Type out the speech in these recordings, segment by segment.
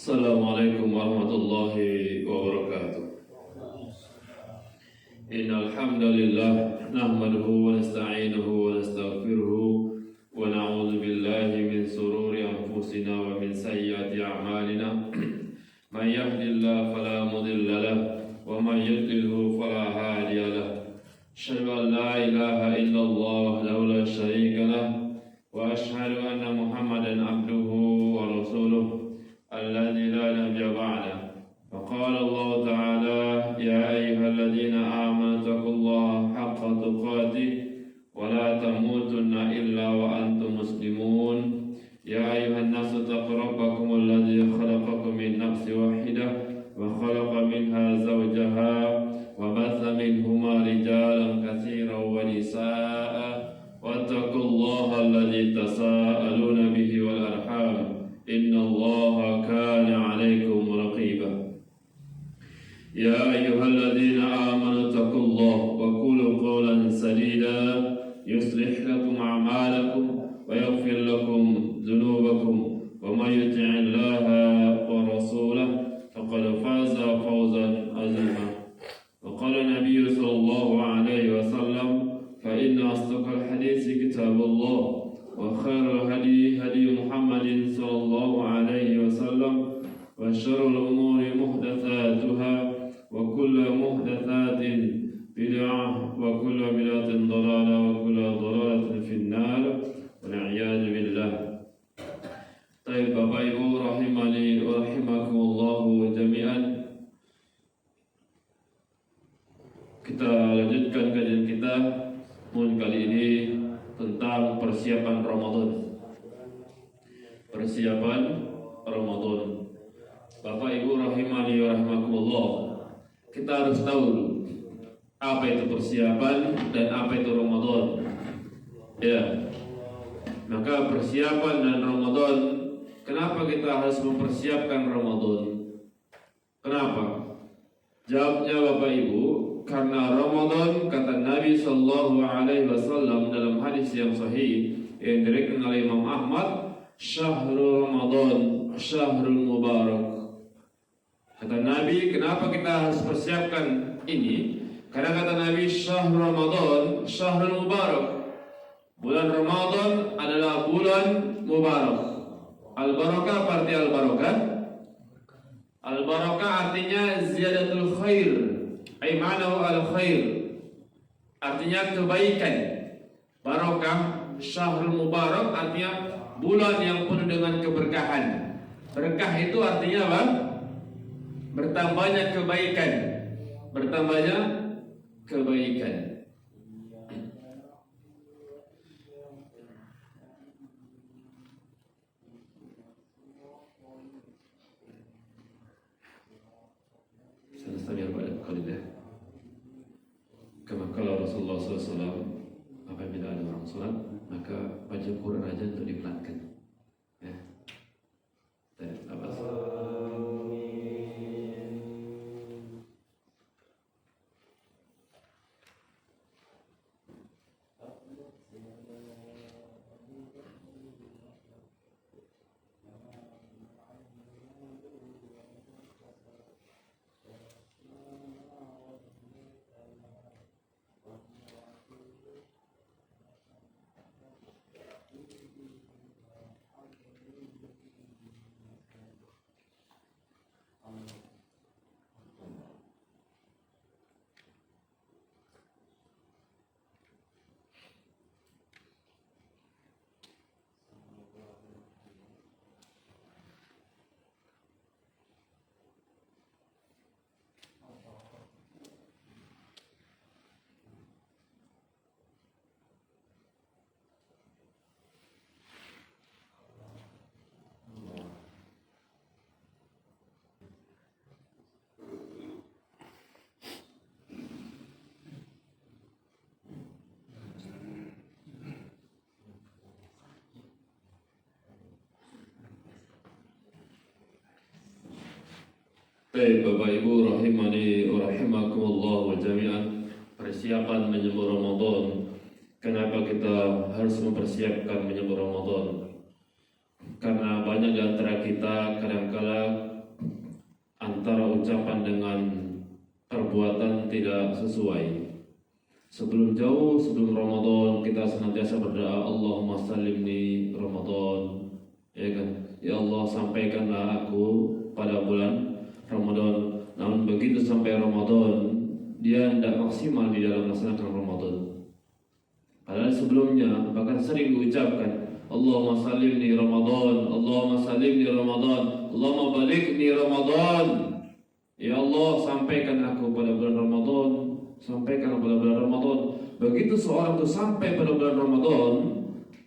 Assalamualaikum warahmatullahi wabarakatuh. Innal hamdalillah nahmaduhu wa nasta'inuhu wa nastaghfiruhu wa na'udzu billahi min shururi anfusina wa min sayyiati a'malina. Man yahdihillahu fala mudilla lahu wa man yudlilhu fala hadiya lahu. Asyhadu an la ilaha illallah wahdahu la syarika lahu wa asyhadu anna Muhammadan abduhu wa rasuluh الذي لا نبي بعده. فقال الله تعالى: يا أيها الذين آمنوا اتقوا الله حق تقاته ولا تموتن إلا وأنتم مسلمون. يا أيها الناس اتقوا ربكم الذي خلقكم من نفس واحدة وخلق منها زوجها وبث منهما رجالا كثيرا ونساء واتقوا الله الذي تساءلون به والأرحام إن الله كان عليكم رقيبا. يا أيها الذين آمنوا اتقوا الله وقولوا قولا سديدا يصلح لكم أعمالكم ويغفر لكم ذنوبكم ومن يطع الله ورسوله فقد فاز فوزا عظيما. وقال النبي صلى الله عليه وسلم: فإن أصدق الحديث كتاب الله وخير الهدي هدي محمد صلى الله عليه وسلم وشر الأمور محدثاتها وكل محدثات بدعة وكل بدعة ضلالة وكل ضلالة في النار والعياذ بالله. طيب Bapak Ibu rahimani wa rahimakumullah jami'an. Kita lanjutkan kajian kita kali ini tentang persiapan Ramadan. Persiapan Ramadan. Bapak Ibu rahimani wa rahimakumullah, kita harus tahu apa itu persiapan dan apa itu Ramadan. Ya. Maka persiapan dan Ramadan, kenapa kita harus mempersiapkan Ramadan? Kenapa? Jawabnya Bapak Ibu, karena Ramadan, kata Nabi Sallallahu Alaihi Wasallam dalam hadis yang sahih yang diriwayatkan oleh Imam Ahmad, Syahrul Ramadan, Syahrul Mubarak. Kata Nabi, kenapa kita harus persiapkan ini? Karena kata Nabi, Syahrul Ramadan, Syahrul Mubarak. Bulan Ramadan adalah bulan Mubarak. Al-Barakah apa arti Al-Barakah? Al-Barakah artinya ziyadatul khair. Ay ma'nahu al-khair, artinya kebaikan. Barakah, Syahrul Mubarak artinya bulan yang penuh dengan keberkahan. Berkah itu artinya apa? Bertambahnya kebaikan. Bertambahnya kebaikan. Kalau Rasulullah SAW apabila ada orang sholat maka baca Quran aja untuk dipelankan. Ya. Apa? Baik Bapak Ibu rahimani wa rahimakumullah jami'an, persiapan menyambut Ramadan. Kenapa kita harus mempersiapkan menyambut Ramadan? Karena banyak di antara kita kadang-kala antara ucapan dengan perbuatan tidak sesuai. Sebelum Ramadan kita senantiasa berdoa, Allahumma salimni Ramadan, ya kan? Ya Allah, sampaikanlah aku pada bulan Ramadan. Namun begitu sampai Ramadan, dia tidak maksimal di dalam melaksanakan Ramadan. Padahal sebelumnya bahkan sering diucapkan, Allahumma salimni Ramadan, Allahumma salimni Ramadan, Allahumma balighni Ramadan. Ya Allah, sampaikan aku pada bulan Ramadan, sampaikan pada bulan Ramadan. Begitu seorang itu sampai pada bulan Ramadan,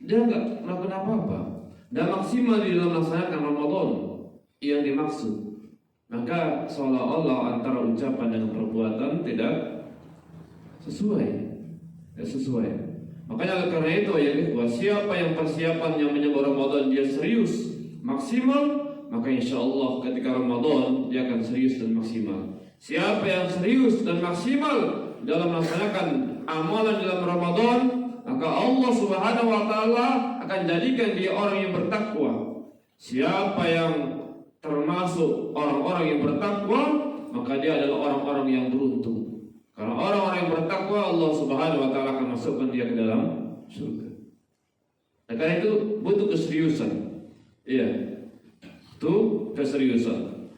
dia nggak melakukan apa-apa, dan maksimal di dalam melaksanakan Ramadan yang dimaksud. Maka seolah-olah antara ucapan dan perbuatan tidak sesuai. Makanya karena itu ya, siapa yang persiapan yang menyambut Ramadan dia serius, maksimal, maka insya Allah ketika Ramadan dia akan serius dan maksimal. Siapa yang serius dan maksimal dalam melaksanakan amalan dalam Ramadan, maka Allah Subhanahu wa taala akan jadikan dia orang yang bertakwa. Siapa yang termasuk orang-orang yang bertakwa, maka dia adalah orang-orang yang beruntung. Karena orang-orang yang bertakwa, Allah Subhanahu wa taala akan masukkan dia ke dalam surga. Nah, karena itu butuh keseriusan. Iya. Itu keseriusan.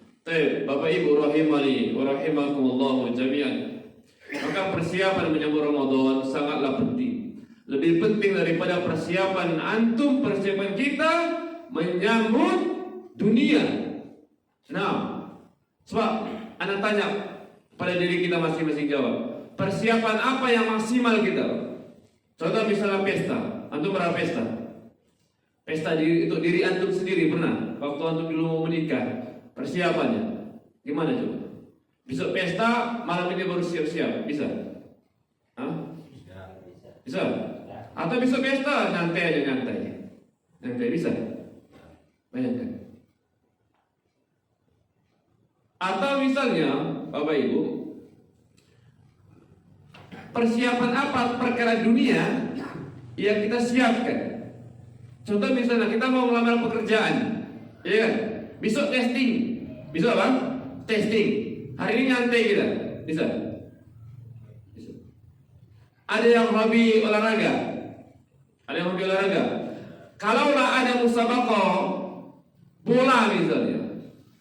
Bapak Ibu rahimani wa rahimakumullah jami'an. Maka persiapan menyambut Ramadan sangatlah penting. Lebih penting daripada persiapan antum, persiapan kita menyambut dunia. Nah, sebab anak tanya pada diri kita masing-masing, jawab. Persiapan apa yang maksimal kita? Contoh misalnya pesta. Antum pernah pesta? Pesta untuk diri antum sendiri pernah? Waktu antum dulu mau menikah, persiapannya gimana coba? Besok pesta, malam ini baru siap-siap, bisa? Hah? Bisa? Atau besok pesta, nyantai aja, nyantai, bisa? Bayangkan. Atau misalnya, Bapak Ibu, persiapan apa perkara dunia yang kita siapkan? Contoh misalnya kita mau melamar pekerjaan, ya kan? Besok testing, bisa apa? Testing. Hari ini nyantai kita, bisa? Ada yang hobi olahraga, Kalaulah ada musabaqah bola misalnya,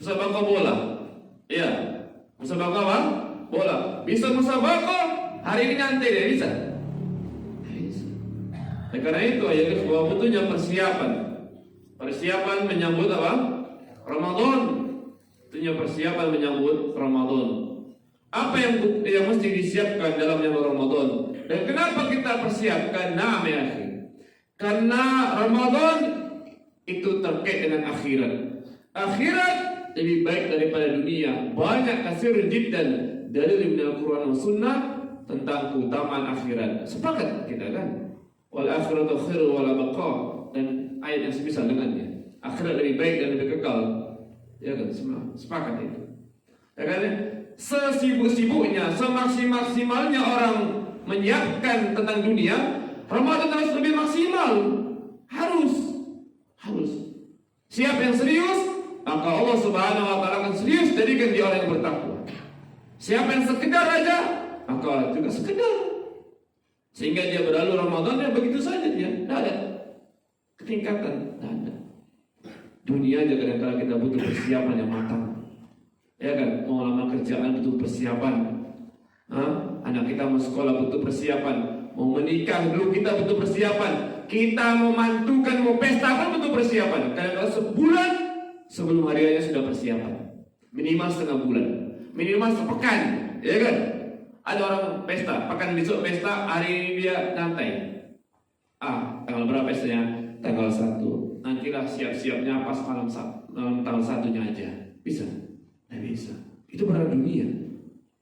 musabaqah bola, iya, musabaqah apa? Bola. Bisa musabaqah hari ini nyantai deh, bisa? Nah, karena itu ya bahwa butuhnya persiapan menyambut apa? Ramadan. Butuhnya persiapan menyambut Ramadan. Apa yang mesti disiapkan dalam menyambut Ramadan? Dan kenapa kita persiapkan? Nah, ya akhi, karena Ramadan itu terkait dengan akhirat. Akhirat lebih baik daripada dunia. Banyak kasir jiddan dari Al-Quran dan Sunnah tentang keutamaan akhirat. Sepakat kita kan? Wal akhiratu khairu wala baqa, dan ayat yang semisal dengannya. Akhirat lebih baik dan lebih kekal. Ya kan, semua sepakat itu. Ya kan? Sesibuk-sibuknya, semaksimal-maksimalnya orang menyiapkan tentang dunia, Ramadan harus lebih maksimal. Harus. Siapa yang serius, maka Allah Subhanahu wa taala akan serius jadikan dia orang yang bertakwa. Siapa yang sekedar aja, maka juga sekedar. Sehingga dia berlalu Ramadan ya begitu saja dia, tidak ada ketingkatan, tidak ada. Dunia aja kadang-kadang kita butuh persiapan yang matang. Ya kan, mau lamar kerjaan butuh persiapan. Anak kita mau sekolah butuh persiapan. Mau menikah dulu kita butuh persiapan. Kita mau mantukan, mau pesta pun butuh persiapan. Kadang-kadang sebulan sebelum hari raya sudah persiapan. Minimal setengah bulan, minimal sepekan, ya kan? Ada orang pesta, pekan besok pesta, hari ini dia nyantai. Tanggal berapa pestanya? Tanggal 1. Nantilah siap-siapnya pas malam tanggal 1-nya aja. Bisa? Tidak bisa. Itu berada dunia.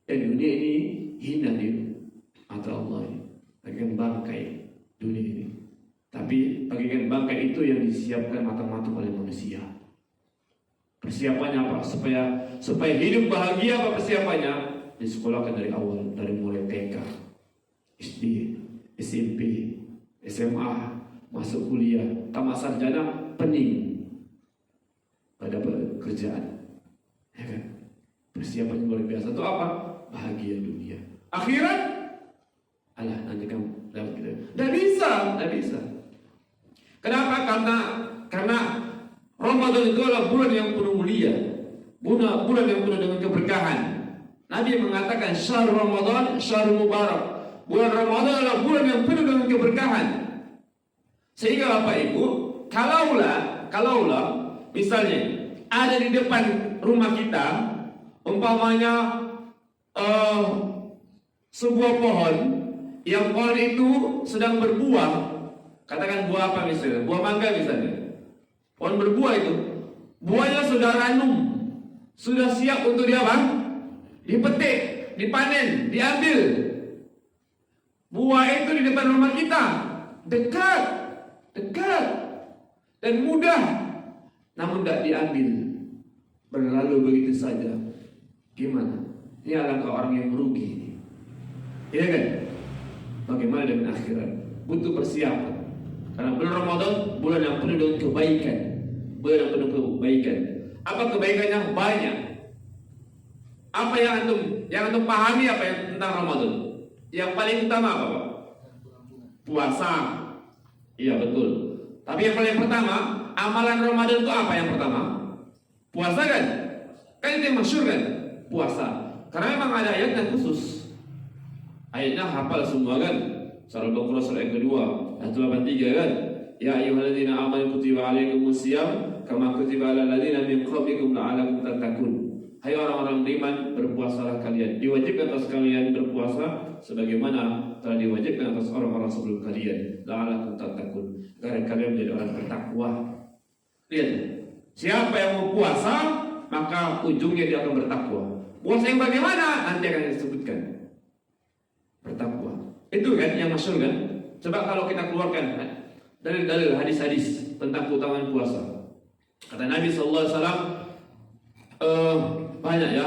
Dan dunia ini hina di mata Allah. Bagikan bangkai dunia ini. Tapi bagikan bangkai itu yang disiapkan matang-matang oleh manusia. Persiapannya apa? Supaya hidup bahagia. Apa persiapannya? Disekolahkan dari awal, dari mulai TK, SD, SMP, SMA, masuk kuliah, tamat sarjana, pening pada pekerjaan, ya kan? Persiapan yang luar biasa. Itu apa? Bahagia dunia. Akhirat, alah nanti kamu dapat gitu. Tidak bisa. Kenapa? Karena Ramadan itu adalah bulan yang penuh mulia, bulan yang penuh dengan keberkahan. Nabi mengatakan syahr Ramadan syahr mubarak. Bulan Ramadan adalah bulan yang penuh dengan keberkahan. Sehingga Bapak Ibu, kalaulah misalnya ada di depan rumah kita, umpamanya sebuah pohon yang pohon itu sedang berbuah, katakan buah apa misalnya, buah mangga misalnya. Pohon berbuah itu, buahnya sudah ranum, sudah siap untuk dipetik, dipanen, diambil. Buah itu di depan rumah kita, dekat, dan mudah, namun tidak diambil, berlalu begitu saja. Gimana? Ini alangkah orang yang merugi. Iya kan? Bagaimana dengan akhirat? Butuh persiapan. Karena bulan Ramadan bulan yang penuh dengan kebaikan. Bulan yang penuh kebaikan. Apa kebaikannya? Banyak. Apa yang antum pahami apa yang tentang Ramadan? Yang paling utama apa, Pak? Puasa. Iya betul. Tapi yang paling pertama, amalan Ramadan itu apa yang pertama? Puasa kan? Kan itu yang masyhur kan? Puasa. Karena memang ada ayat yang khusus. Ayatnya hafal semua kan? Surah Al-Baqarah surah yang kedua, ayat 83 kan? Ya ayyuhalladzina amanu kutiba alaikumus syiyam kama kutiba alal ladzina min qablikum la'allakum tattaqun. Hai orang-orang beriman, berpuasalah kalian. Diwajibkan atas kalian berpuasa sebagaimana telah diwajibkan atas orang-orang sebelum kalian. La'allakum tattaqun. Agar kalian menjadi orang bertakwa. Lihat, siapa yang mau puasa, maka ujungnya dia akan bertakwa. Puasa yang bagaimana? Nanti akan disebutkan. Bertakwa. Itu kan yang masyhur kan? Coba kalau kita keluarkan dalil-dalil hadis-hadis tentang keutamaan puasa. Kata Nabi sallallahu alaihi wasallam, banyak ya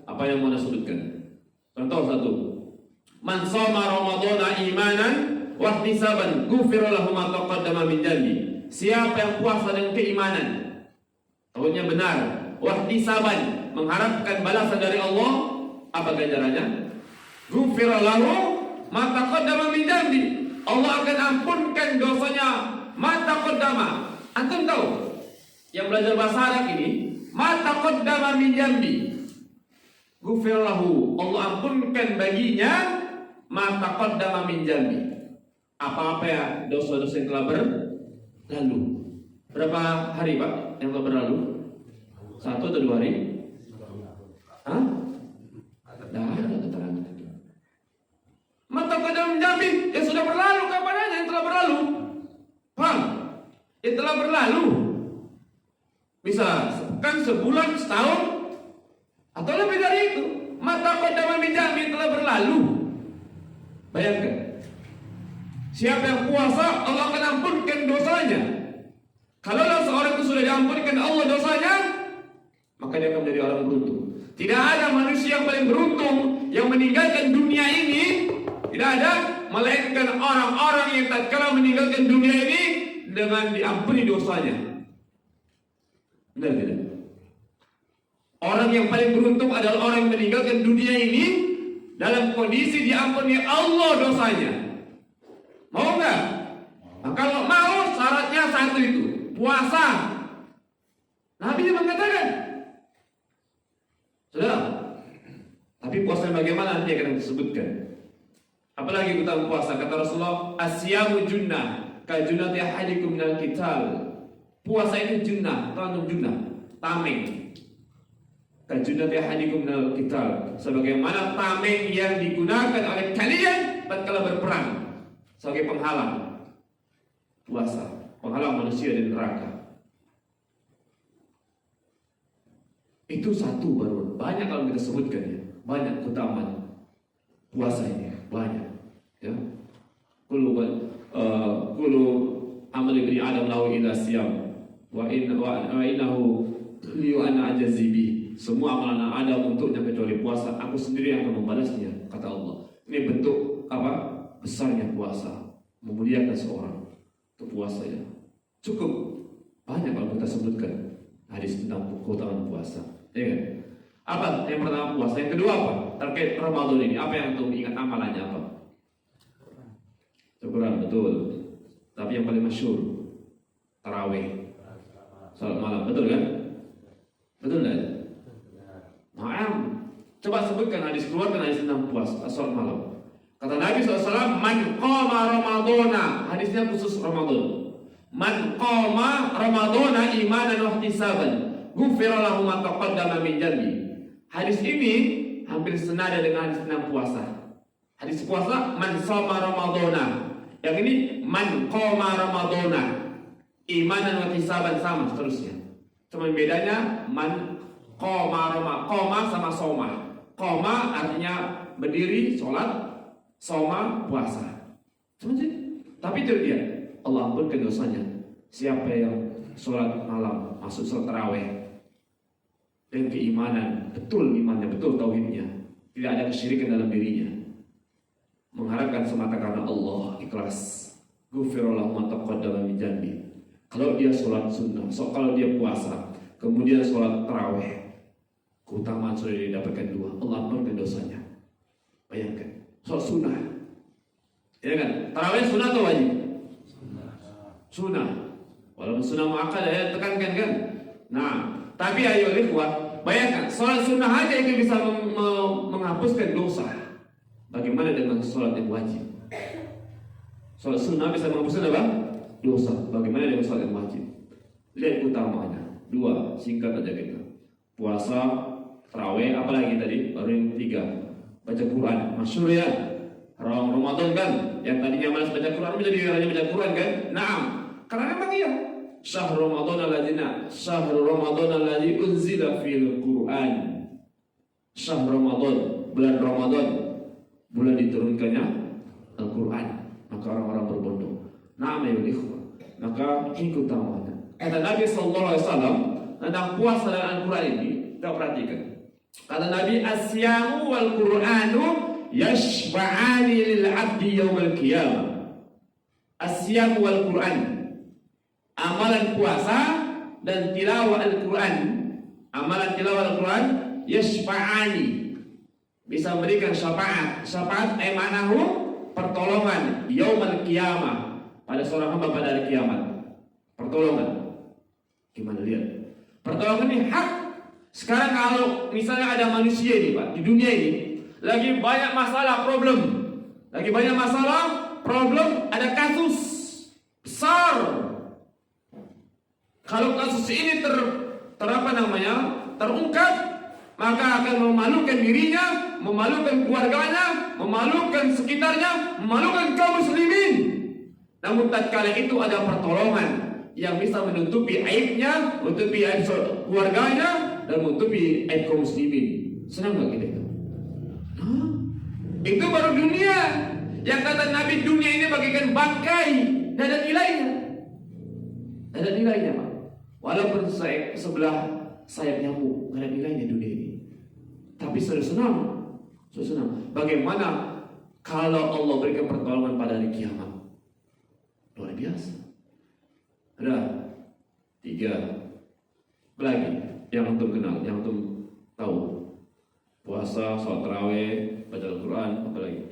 apa yang mau disebutkan. Contoh satu. Man shoma ramadhana imanan wa ihtisaban ghufira lahu ma taqaddama min dhanbi. Siapa yang puasa dengan keimanan, tahunya benar, wa ihtisaban, mengharapkan balasan dari Allah, apa ganjarannya? Ghufira lahu ma taqaddama min dhanbi. Allah akan ampunkan dosanya ma taqaddama. Antum tahu yang belajar bahasa Arab ini, ma taqaddama min dhanbi. Ghufira lahu, Allah ampunkan baginya ma taqaddama min dhanbi. Apa-apa ya dosa-dosa yang telah berlalu. Berapa hari Pak yang telah berlalu? 1 atau 2 hari? Hah? Dah ada keterangan. Mata pada menjamin yang sudah berlalu, kapan aja yang telah berlalu? Paham? Yang telah berlalu bisa kan sebulan, setahun, atau lebih dari itu. Mata pada menjamin telah berlalu. Bayangkan, siapa yang puasa, Allah akan ampunkan dosanya. Kalau seorang itu sudah diampunkan Allah dosanya, maka dia akan menjadi orang beruntung. Tidak ada manusia yang paling beruntung yang meninggalkan dunia ini. Tidak ada, melainkan orang-orang yang tatkala meninggalkan dunia ini dengan diampuni dosanya. Benar tidak? Orang yang paling beruntung adalah orang yang meninggalkan dunia ini dalam kondisi diampuni Allah dosanya. Mau nggak? Nah, kalau mau syaratnya satu itu, puasa. Nabi mengatakan, sudah. Tapi puasa bagaimana nanti akan disebutkan. Apalagi kita puasa, kata Rasulullah, asyamu junnah ka junnati ahadikum minal qital. Puasa itu junnah, atau junnah, tameng. Ka junnati ahadikum minal qital, sebagaimana tameng yang digunakan oleh kalian tatkala berperang sebagai penghalang. Puasa, penghalang manusia dari neraka. Itu satu baru, banyak kalau kita sebutkan ya, banyak keutamaan puasa ini, banyak ya. Kullu amal ibni adam lahu ila siyam wa innahu li ana ajazibi. Semua amalan Adam untuknya kecuali puasa, aku sendiri yang akan membalasnya, kata Allah. Ini bentuk apa? Besarnya puasa, memuliakan seorang. Itu puasa ya. Cukup banyak kalau kita sebutkan hadis tentang keutamaan puasa, ya kan? Apa? Yang pertama puasa. Yang kedua apa? Terkait Ramadan ini. Apa yang antum ingat amalannya apa? Syukuran, betul. Tapi yang paling masyhur tarawih, salat malam, betul kan? Betul kan? Nah, coba sebutkan hadis, keluarkan hadis tentang puasa, salat malam. Kata Nabi SAW, man qama ramadana, hadisnya khusus Ramadan. Man qama ramadana imanan wa ihtisaban, ghufira lahu ma taqaddama min dhanbi. Hadis ini hampir senada dengan hadis tentang puasa. Hadis puasa man shoma ramadana. Yang ini man qama ramadana imanan wa ihtisaban, sama seterusnya. Cuma bedanya man qama sama soma. Qama artinya berdiri sholat, soma puasa. Cuma sih. Tapi itu dia, Allah ampunkan dosanya siapa yang sholat malam, masuk sholat tarawih dengan keimanan, betul imannya, betul tauhidnya, tidak ada kesyirikan dalam dirinya, mengharapkan semata karena Allah, ikhlas. Ghufirallahu ma taqaddama min dhanbi. Kalau dia sholat sunnah, kalau dia puasa, kemudian sholat tarawih, keutamaan sudah didapatkan dua, Allah ampunkan dosanya. Bayangkan, sholat sunnah, ya kan? Tarawih sunnah atau wajib? Sunnah. Walaupun sunnah muakkad ya tekankan kan. Nah, tapi ayo ikhwah, bayangkan sholat sunnah aja itu bisa menghapuskan dosa. Bagaimana dengan sholat yang wajib? Sholat sunnah bisa menghapuskan apa? Dosa. Bagaimana dengan sholat yang wajib? Lihat utamanya. Dua, singkat aja kita. Puasa, tarawih, apalagi tadi? Baru yang tiga. Baca Quran, masyhur ya. Ramadan kan, yang tadinya malas baca Quran menjadi hanya baca Quran kan? Naam. Karena memang iya. Syahrul Ramadan alladzi unzila fil Quran. Syahr Ramadan, bulan Ramadan, bulan diturunkannya Al-Quran. Maka orang-orang berbondong. Naam ya ikhwah. Maka ikut tamuannya. Kata Nabi SAW tentang puasa dan Al-Quran ini, kita perhatikan. Kata Nabi, asyamu wal Quranu yashfa'ani lil 'abdi yaumil qiyamah. Asyam wal Quran, amalan puasa dan tilawah Al-Quran, amalan tilawah Al-Quran yashfa'ani, bisa memberikan syafaat. Syafaat manahu pertolongan yaumil qiyamah, pada seorang hamba pada hari kiamat. Pertolongan. Gimana lihat? Pertolongan ini hak. Sekarang kalau misalnya ada manusia ini Pak, di dunia ini lagi banyak masalah, problem, ada kasus besar. Kalau kasus ini terungkap, maka akan memalukan dirinya, memalukan keluarganya, memalukan sekitarnya, memalukan kaum muslimin. Namun tatkala itu ada pertolongan yang bisa menutupi aibnya, menutupi aib keluarganya, dan menutupi aib kaum muslimin. Senang gak kita itu? Itu baru dunia. Yang kata Nabi, dunia ini bagaikan bangkai, tidak ada nilainya. Tidak ada nilainya Pak. Walaupun sebelah sayap nyamuk, tidak ada nilainya dunia ini. Tapi sudah senang. Bagaimana kalau Allah berikan pertolongan pada hari kiamat? Luar biasa. Ada 3 lagi yang untuk kenal, yang untuk tahu. Puasa, sholat tarawih, baca Al-Quran, apa lagi?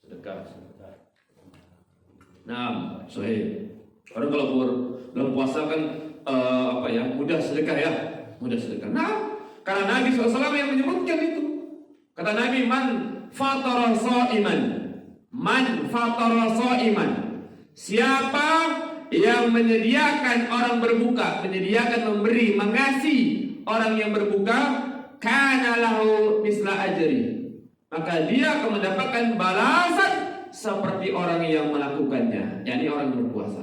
Sedekah. Nah, sahih. Orang kalau bulan puasa kan mudah sedekah ya, mudah sedekah. Nah, karena Nabi SAW yang menyebutkan itu. Kata Nabi, man fatara sha'iman. Siapa yang menyediakan orang berbuka, memberi, mengasihi orang yang berbuka, kana lahu misla ajri, maka dia akan mendapatkan balasan seperti orang yang melakukannya, yakni orang berpuasa,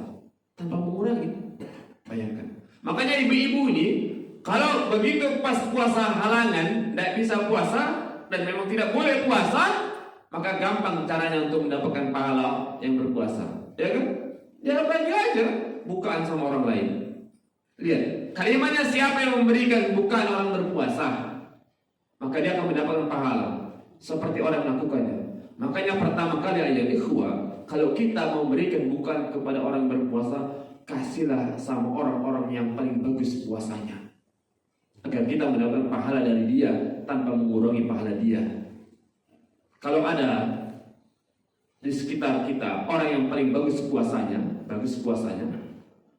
tanpa mengurangi. Bayangkan. Makanya ibu-ibu ini, kalau begitu pas puasa halangan, tidak bisa puasa dan memang tidak boleh puasa, maka gampang caranya untuk mendapatkan pahala yang berpuasa. Ya kan? Dia bagi aja bukaan sama orang lain. Lihat, kalimatnya siapa yang memberikan bukaan orang berpuasa, maka dia akan mendapatkan pahala seperti orang yang melakukannya. Makanya pertama kali ayat ikhwah, kalau kita mau memberikan bukaan kepada orang berpuasa, kasihlah sama orang-orang yang paling bagus puasanya, agar agar kita mendapatkan pahala dari dia tanpa mengurangi pahala dia. Kalau ada di sekitar kita orang yang paling bagus puasanya,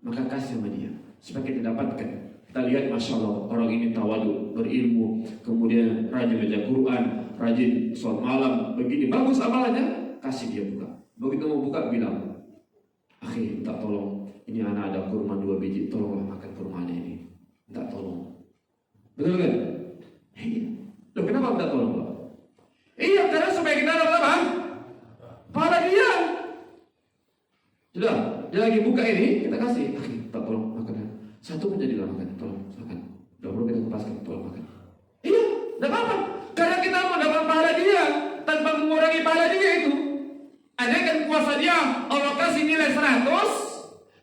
maka kasih sama dia supaya kita dapatkan. Kita lihat, masya Allah, orang ini tawadu, berilmu, kemudian rajin baca Quran, rajin sholat malam, begini bagus amalannya, kasih dia buka. Begitu mau buka bilang, akhi, minta tolong, ini anak ada kurma 2 biji, tolonglah makan kurmanya ini. Minta tolong. Betul kan? Iya. Loh, kenapa minta tolong, Pak? Iya, karena supaya kita dapat apa? Pahala dia. Sudah, dia lagi buka ini, kita kasih. Akhi, minta tolong makan. Satu pun jadilah makan, tolong makan. Udah perlu kita kepaskan, tolong makan. Iya, tidak apa-apa. Karena kita mau dapat pahala dia tanpa mengurangi pahala dia itu. Ada kan puasa dia, Allah kasih nilai 100,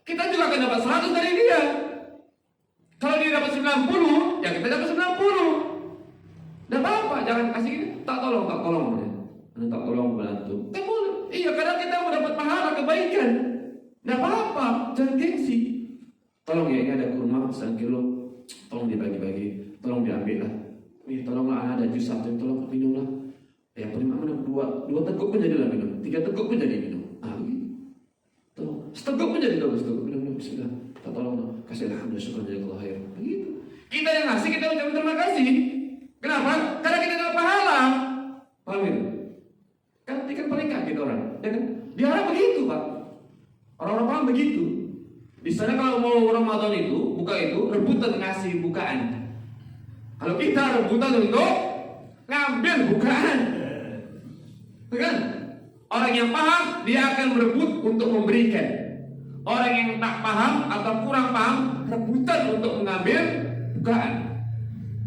kita juga akan dapat 100 dari dia. Kalau dia dapat 90, ya kita dapat 90. Tidak apa-apa, jangan kasih gini. Tak tolong. Tak tolong bantu. Tak boleh. Iya, karena kita mau dapat pahala kebaikan. Tidak apa-apa, jangan gengsi. Tolong ya, ini ada kurma 1 kilo, tolong dibagi-bagi, tolong diambil lah. Tolonglah, anak ada jus 1, tolong minumlah. Ya paling mana 2 teguk pun jadilah minum, 3 teguk pun jadi minum. Begitu. Tolong, seteguk pun jadi bagus, seteguk minum, bismillah. Tak tolong, kasih alhamdulillah, syukur jazakallahu khair. Begitu. Kita yang ngasih, kita ucapkan terima kasih. Kenapa? Karena kita dapat pahala. Paham itu? Kan paling kaget orang, ya kan? Diharap begitu, Pak. Orang-orang paham begitu. Di sana kalau mau Ramadan itu, buka itu, rebutan ngasih bukaan. Kalau kita rebutan untuk ngambil bukaan, kan? Orang yang paham, dia akan berebut untuk memberikan. Orang yang tak paham atau kurang paham, rebutan untuk mengambil bukaan.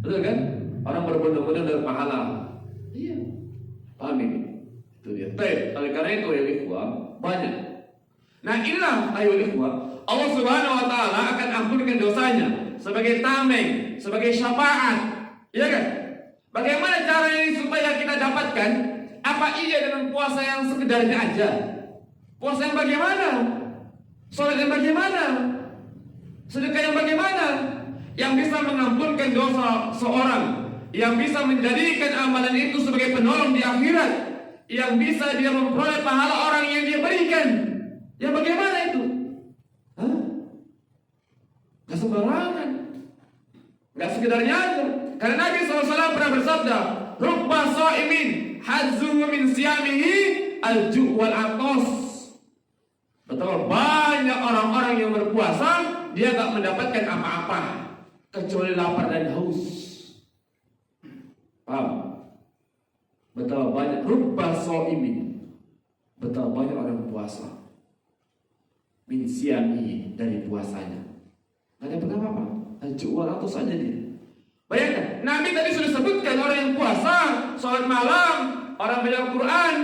Betul kan? Orang berbondong-bondong dari pahala. Iya. Paham ini? Itu dia. Tapi, oleh karena itu, ya ikhwah, banyak. Nah inilah, ayo ikhwah, Allah Subhanahu wa Ta'ala akan ampunkan dosanya sebagai tameng, sebagai syafaat. Iya kan? Bagaimana cara ini supaya kita dapatkan? Apa iya dengan puasa yang sekedarnya aja? Puasa yang bagaimana? Salat yang bagaimana? Sedekah yang bagaimana? Yang bisa mengampunkan dosa seorang, yang bisa menjadikan amalan itu sebagai penolong di akhirat, yang bisa dia memperoleh pahala orang yang dia berikan. Yang bagaimana itu? Gak sembarangan, gak sekedarnya aja. Karena Nabi SAW pernah bersabda, rubba sha'imin hazzuhu min siyamihi al-ju' wal atos. Betapa banyak orang-orang yang berpuasa, dia gak mendapatkan apa-apa kecuali lapar dan haus. Paham? Betapa banyak rubba sha'imin, betapa banyak orang puasa min siyamihi, dari puasanya gak dapat apa-apa, al-ju' wal atos saja dia. Bayangkan, Nabi tadi sudah sebutkan orang yang puasa, sholat malam, orang baca Quran,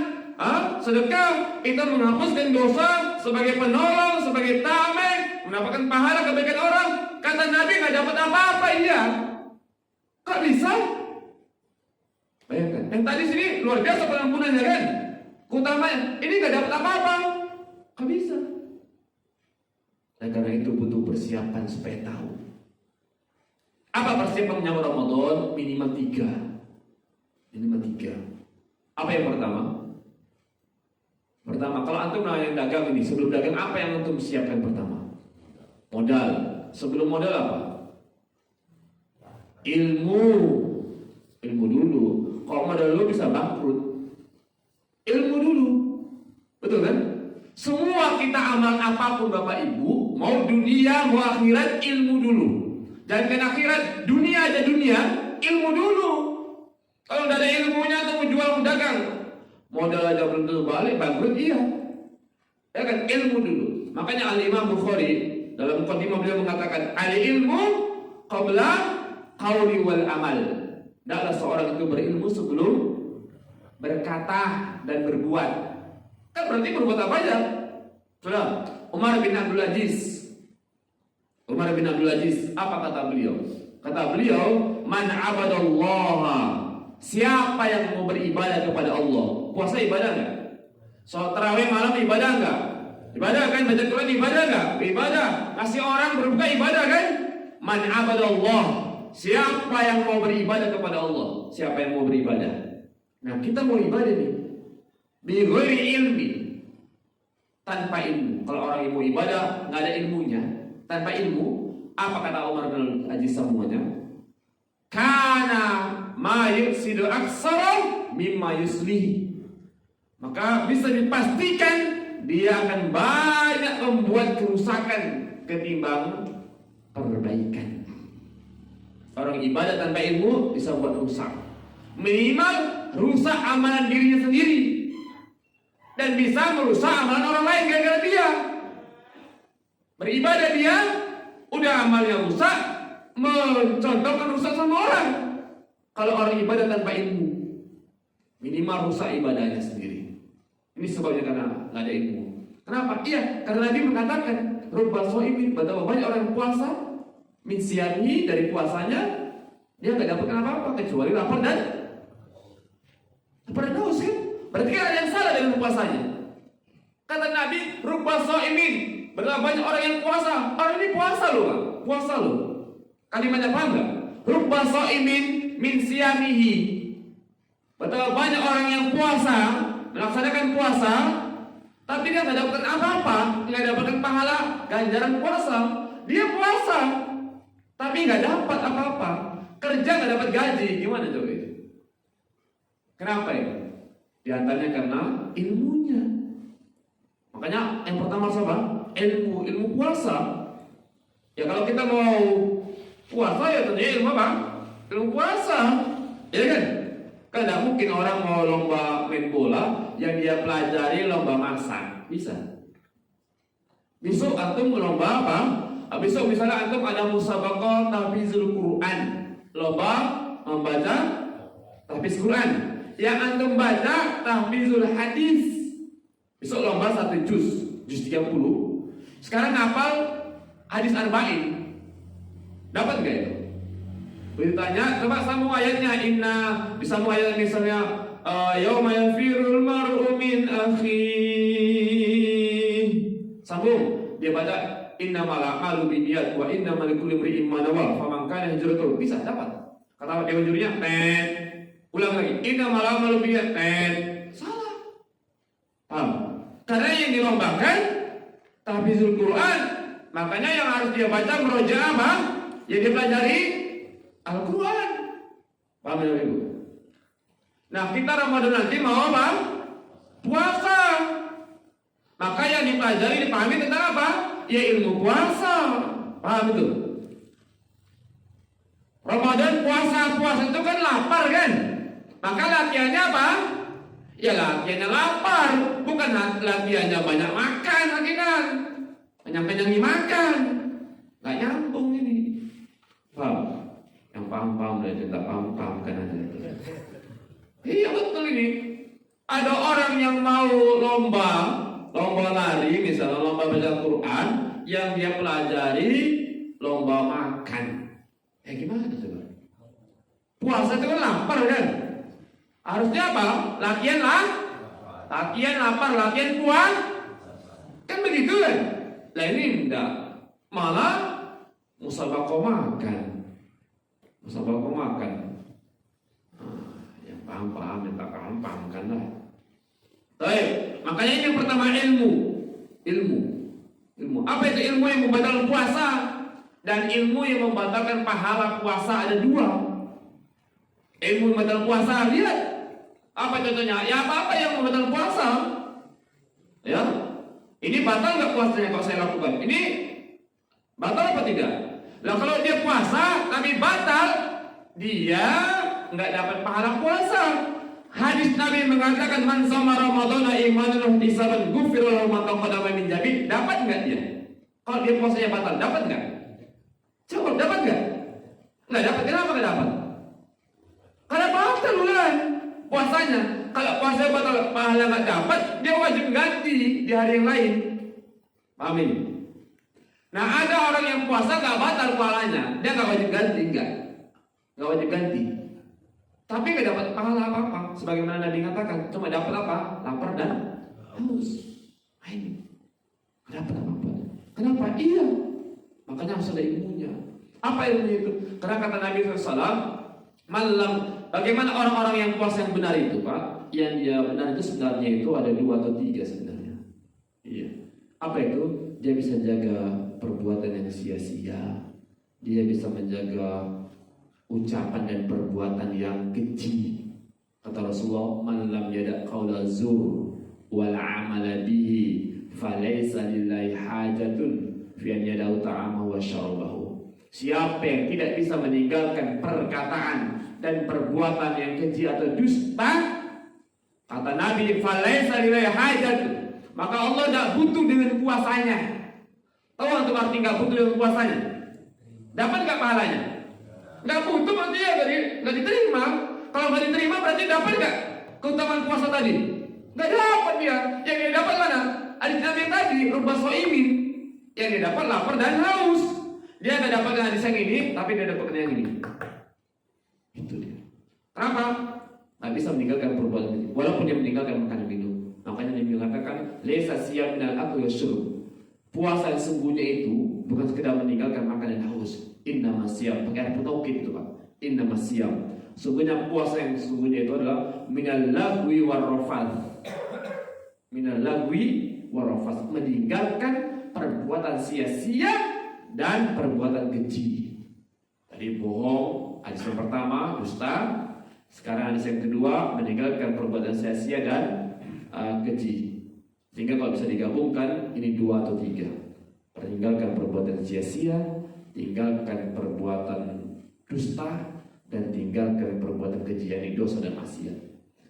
sedekah, itu menghapuskan dosa sebagai penolong, sebagai tameng, mendapatkan pahala kebaikan orang. Kata Nabi nggak dapat apa-apa, iya. Kok bisa? Bayangkan, yang tadi sini luar biasa pengampunannya kan? Utamanya, ini nggak dapat apa-apa, kok bisa? Dan karena itu butuh persiapan supaya tahu. Apa persiapan menyambut Ramadan? Minimal 3. Apa yang pertama? Kalau antum yang dagang ini, sebelum dagang apa yang antum siapkan pertama? Modal. Sebelum modal apa? Ilmu dulu. Kalau modal dulu bisa bangkrut. Ilmu dulu. Betul kan? Semua kita amal apapun Bapak Ibu, mau dunia, mau akhirat, ilmu dulu. Jangan akhirat, dunia aja dunia, ilmu dulu. Kalau tidak ada ilmunya atau jual dagang, modal aja belum tentu balik, bangkrut, iya. Ya kan, ilmu dulu. Makanya Al-Imam Bukhari dalam Muqaddimah beliau mengatakan, al-ilmu qabla qawli wal amal. Tidaklah seorang itu berilmu sebelum berkata dan berbuat. Kan berarti berbuat apa aja? Sudah, Umar bin Abdul Aziz, apa kata beliau? Kata beliau, man abadallaha, siapa yang mau beribadah kepada Allah. Puasa ibadah enggak? Sholat tarawih malam ibadah enggak? Ibadah kan? Baca Quran ibadah enggak? Ibadah. Kasih orang berbuka ibadah kan? Man abadallah, Siapa yang mau beribadah kepada Allah? Siapa yang mau beribadah? Nah, kita mau ibadah nih bi ghairi ilmi, tanpa ilmu. Kalau orang yang mau ibadah nggak ada ilmunya, tanpa ilmu, apa kata Umar bin Aziz semuanya? Kana ma yufsidu aksara mimma yuslih. Maka bisa dipastikan dia akan banyak membuat kerusakan ketimbang perbaikan. Orang ibadah tanpa ilmu bisa buat rusak. Minimal rusak amalan dirinya sendiri, dan bisa merusak amalan orang lain gara-gara dia. Beribadah dia, udah amalnya rusak, mencontohkan rusak sama orang. Kalau orang ibadah tanpa ilmu, minimal rusak ibadahnya sendiri. Ini sebabnya karena nggak ada ilmu. Kenapa? Iya, karena Nabi mengatakan, rubba shaimin, betapa banyak orang yang puasa, min siyamihi, dari puasanya dia nggak dapat apa-apa kecuali lapar dan haus kan? Berarti kan ada yang salah dengan puasanya. Kata Nabi, rubba shaimin, betapa banyak orang yang puasa. Orang ini puasa loh, Pak. Puasa loh. Kalimatnya paham nggak? Rubba shaimin min siyamihi, betapa banyak orang yang puasa, melaksanakan puasa, tapi dia nggak dapatkan apa-apa, nggak dapatkan pahala ganjaran puasa. Dia puasa, tapi nggak dapat apa-apa, kerja nggak dapat gaji. Gimana coba itu? Kenapa ya? Di antaranya karena ilmunya. Makanya yang pertama apa? Ilmu puasa. Ya kalau kita mau puasa ya tentunya ilmu apa? Ilmu puasa, ya kan? Kan tidak mungkin orang mau lomba main bola yang dia pelajari lomba masak, bisa. Besok antum lomba apa? Besok misalnya antum ada musabaqah tahfizul Quran, lomba membaca tahfiz Quran. Yang antum baca tahfizul hadis. Besok lomba 1 juz 30. Sekarang hafal hadis arba'in. Dapat enggak itu? Ditanya, coba sambung ayatnya. Inna, disambung ayat misalnya yauma yafirul mar'u min akhihi. Sambung, dia baca innamal a'malu binniyat wa innamal likulli imri'in ma nawa faman kana hijratuhu. Bisa dapat. Kata dewan jurinya, ulang lagi, innamal a'malu binniyat. Salah. Paham? Karena yang dilombakan tahfizul Quran, makanya yang harus dia baca merojaah apa? Yang dia pelajari Al-Quran. Paham ya Ibu? Nah, kita Ramadan nanti mau apa? Puasa. Maka yang dipelajari, dipahami tentang apa? Ya ilmu puasa. Paham itu? Ramadan puasa itu kan lapar kan? Maka latihannya apa? Ya latihannya lapar, bukan latihannya banyak makan lagi kan? Banyak-banyak makan. Gak nyambung ini. Paham? Yang paham-paham dan tidak paham-pahamkan aja. Iya betul ini. Ada orang yang mau lomba lari, misalnya lomba baca Quran, yang dia pelajari lomba makan. Ya gimana coba? Puasa itu kan lapar kan? Harusnya apa? Latihan lapar, latihan puas. Kan begitu kan? Nah ini enggak. Malah musabaqah makan. Musabaqah makan. Yang paham-paham, yang tak paham-pahamkan lah. Baik, makanya yang pertama ilmu. Apa itu ilmu yang membatalkan puasa dan ilmu yang membatalkan pahala puasa? Ada 2. Ilmu yang membatalkan puasa, lihat. Apa contohnya? Ya apa-apa yang membatalkan puasa. Ya, ini batal nggak puasanya kalau saya lakukan? Ini batal apa tidak? Nah kalau dia puasa tapi batal, dia nggak dapat pahala puasa. Hadis Nabi mengatakan man shoma ramadhana imanan wa ihtisaban ghufira lahu ma taqaddama min dhanbi. Dapat nggak dia? Kalau dia puasanya batal, dapat nggak? Coba dapat nggak? Nggak dapat. Kenapa nggak dapat? Karena batal ulang puasanya. Kalau puasanya batal, pahala nggak dapat, dia wajib ganti di hari yang lain. Paham ini? Nah ada orang yang puasa nggak batal pahalanya, dia nggak wajib ganti, nggak wajib ganti. Tapi nggak dapat pahala apa-apa, sebagaimana Nabi katakan, cuma dapat apa? Lapar dan haus. Ini nggak dapat apa-apa. Kenapa? Iya, makanya harus ada ilmunya. Apa ilmunya itu? Karena kata Nabi SAW, malam, bagaimana orang-orang yang puasa yang benar itu, Pak? Yang dia benar itu sebenarnya itu ada 2 atau 3 sebenarnya. Iya. Apa itu? Dia bisa jaga perbuatan yang sia-sia. Dia bisa menjaga ucapan dan perbuatan yang keji. Kata Rasulullah, "Man lam yada' qaula zur wal 'amala bihi, falaysa lillahi hajatun fi an yada'u ta'amahu wa syarabahu." Siapa yang tidak bisa meninggalkan perkataan dan perbuatan yang keji atau dusta, kata Nabi, "falaysa lillahi hajatun." Maka Allah tidak butuh dengan puasanya. Tahu antum arti nggak butuh dengan puasanya? Dapat nggak pahalanya? Nggak butuh berarti ya nggak diterima. Kalau nggak diterima berarti dapat nggak keutamaan puasa tadi? Nggak dapat dia. Yang dia dapat mana? Hadis Nabi yang tadi, rubba shaimin. Yang dia dapat lapar dan haus. Dia nggak dapat dengan hadis yang ini, tapi dia dapat dengan yang ini. Itu dia. Kenapa? Nggak bisa meninggalkan perbuatan ini. Walaupun dia meninggalkan makan dan minum. Makanya Nabi mengatakan, "Laisa siyam minal akli wasyurb." Puasa yang sesungguhnya itu bukan sekedar meninggalkan makan dan haus. Innama siyam, pakai taukid itu Pak. Innama siyam. Sesungguhnya puasa yang sesungguhnya itu adalah minal lagwi warrafath. Minal lagwi warrafath, meninggalkan perbuatan sia-sia dan perbuatan keji. Tadi bohong, hadis yang pertama dusta. Sekarang hadis yang kedua, meninggalkan perbuatan sia-sia dan keji. Sehingga kalau bisa digabungkan, ini 2 atau 3. Meninggalkan perbuatan sia-sia, tinggalkan perbuatan dusta, dan tinggalkan perbuatan keji, yakni dosa dan maksiat.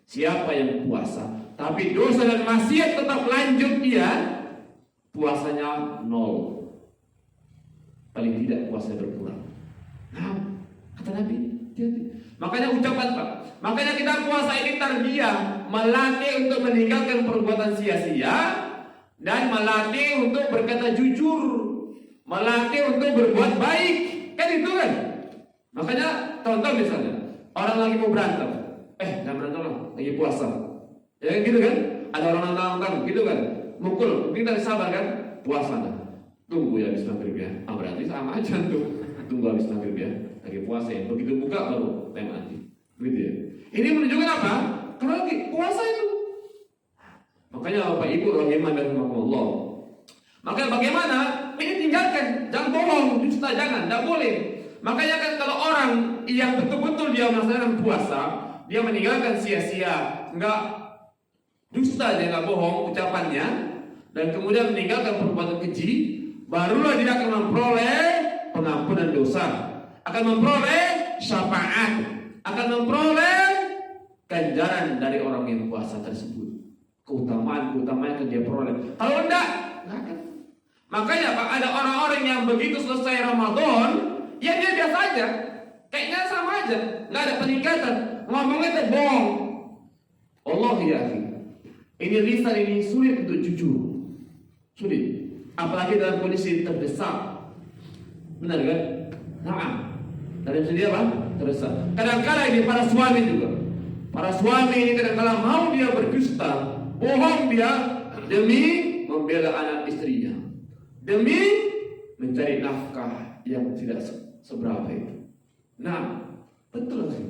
Siapa yang puasa tapi dosa dan maksiat tetap lanjut, dia puasanya 0. Paling tidak puasa berkurang. Nah, kata Nabi, makanya ucapan Pak, makanya kita puasa ini tarbiyah, melatih untuk meninggalkan perbuatan sia-sia dan melatih untuk berkata jujur, melatih untuk berbuat baik, kan itu kan? Makanya contoh misalnya orang lagi mau berantem, jangan berantem lah, lagi puasa, ya gitu kan? Ada orang nantang gitu kan, mukul, kita sabar kan? Puasa lah, tunggu ya habis maghrib ya, berarti sama aja tuh, tunggu habis maghrib ya, lagi puasa ya, begitu buka baru tembak nanti, gitu ya. Ini menunjukkan apa? Karena lagi puasa itu. Makanya Bapak Ibu rahimah dan rahimakumullah. Makanya bagaimana? Ini tinggalkan, jangan bohong, dusta jangan, tidak boleh. Makanya kan kalau orang yang betul-betul dia melaksanakan puasa, dia meninggalkan sia-sia, enggak dusta, dia enggak bohong ucapannya, dan kemudian meninggalkan perbuatan keji, barulah dia akan memperoleh pengampunan dosa, akan memperoleh syafaat, akan memperoleh ganjaran dari orang yang puasa tersebut. Keutamaan yang dia peroleh. Kalau enggak akan. Makanya Pak, ada orang-orang yang begitu selesai Ramadan, ya dia biasa aja, kayaknya sama aja, nggak ada peningkatan, ngomongnya itu bohong. Allah ya akhi, ini lisan ini sulit untuk jujur, sulit, apalagi dalam kondisi terdesak, benar kan? Nah, dalam sendiri apa? Terdesak. Kadang-kadang ini para suami juga, para suami ini kadang-kadang mau dia berdusta, bohong dia demi membela anak istrinya, demi mencari nafkah yang tidak seberapa itu. Nah, betul sih.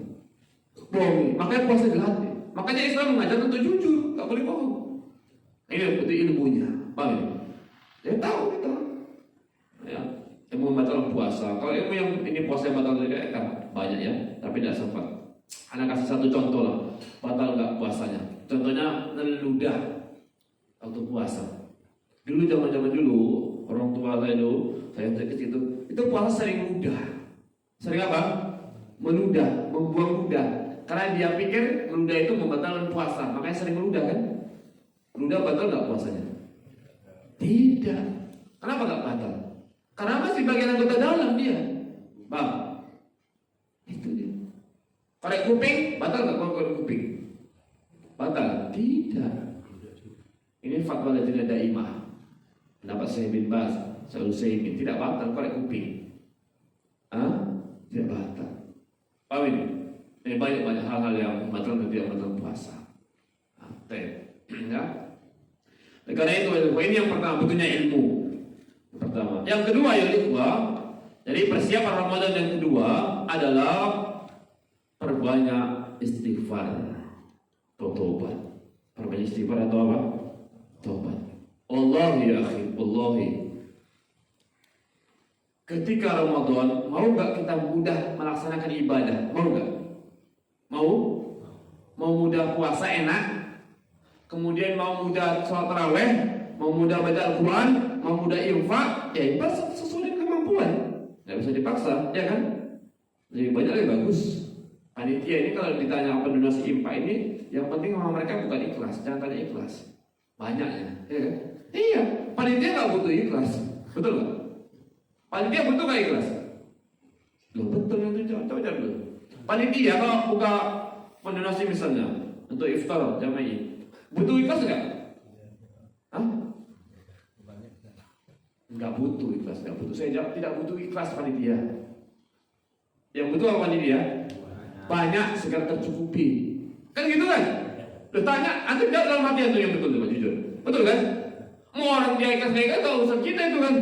Bohong. Makanya puasa dilatih. Makanya Islam mengajar untuk jujur, nggak boleh bohong. Ini itu ilmunya, paham ya? Dia tahu kita. Ya, ilmu membatalkan puasa. Kalau ilmu yang ini puasa yang batal juga kan banyak ya, tapi tidak sempat. Anak kasih satu contoh lah, batal nggak puasanya. Contohnya ludah waktu puasa. Dulu zaman dulu orang tua saya dulu, saya kecil itu puasa sering ludah. Sering apa? Meludah, membuang ludah. Karena dia pikir meludah itu membatalkan puasa, makanya sering meludah kan? Meludah batal nggak puasanya? Tidak. Kenapa nggak batal? Karena masih bagian anggota dalam dia, bang. Itu dia. Korek kuping batal nggak korek kuping? Batal? Tidak. Ini fatwa Lajnah Daimah. Pendapat Syekh bin Baz, Syekh Utsaimin, tidak batal korek kuping. Tidak batal. Paham ini? Ini banyak hal-hal yang batal dan tidak batal puasa. Ya. Karena itu ini yang pertama, butuhnya ilmu. Pertama. Yang kedua ya ikhwah, jadi persiapan Ramadan yang kedua adalah perbanyak istighfar atau taubat. Perbanyak istighfar atau apa? Taubat. Wallahi ya akhi, wallahi. Ketika Ramadan, mau gak kita mudah melaksanakan ibadah? Mau gak? Mau? Mau mudah puasa enak? Kemudian mau mudah sholat tarawih? Mau mudah baca Al-Quran? Mau mudah infak? Ya infak sesuai dengan kemampuan. Gak bisa dipaksa, ya kan? Lebih banyak lebih bagus. Panitia ini kalau ditanya apa donasi infak ini, yang penting sama mereka bukan ikhlas, jangan tanya ikhlas. Banyaknya, ya kan? Iya, panitia gak butuh ikhlas, betul gak? Panitia butuh gak ikhlas? Loh betul itu, coba dulu. Panitia kalau buka mendonasi misalnya untuk iftar jamaah, butuh ikhlas gak? Hah? Enggak butuh ikhlas, enggak butuh. Saya jawab tidak butuh ikhlas panitia. Yang butuh apa panitia? Banyak segera tercukupi. Kan gitu kan? Udah tanya, antum jawab dalam hati antum yang betul coba jujur. Betul kan? Mau orang dia ikhlas enggak ikhlas, urusan kita itu kan.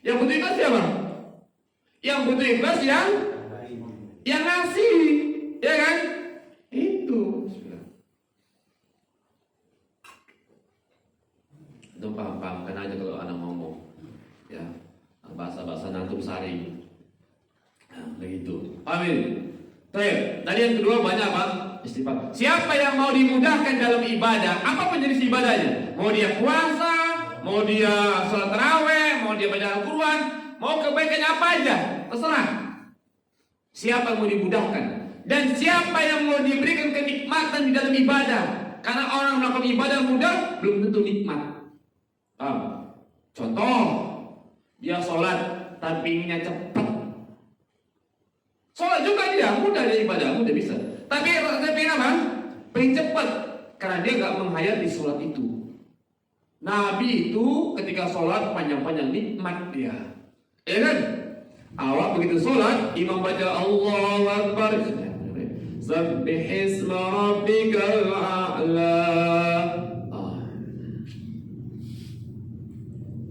Yang butuh ikhlas siapa? Yang butuh ikhlas yang ngasih, ya kan? Itu. Itu paham-pahamkan aja kalau anak ngomong, ya bahasa-bahasa nantum sari, nah, begitu. Amin. Baik. Tadi yang kedua banyak apa? Istighfar. Siapa yang mau dimudahkan dalam ibadah, apapun jenis ibadahnya, mau dia puasa, mau dia sholat tarawih, mau dia baca Al-Quran, mau kebaikannya apa aja, terserah. Siapa yang mau dimudahkan dan siapa yang mau diberikan kenikmatan di dalam ibadah, karena orang melakukan ibadah mudah belum tentu nikmat. Contoh, dia sholat tapi inginnya cepat. Sholat juga dia mudah, dia ibadah mudah bisa. Tapi pengen apa? Pengen cepat, karena dia nggak menghayati sholat itu. Nabi itu ketika sholat panjang-panjang nikmat dia, ya kan? Awak begitu sholat, imam baca Allahu Akbar, Sabbihisma rabbikal a'la.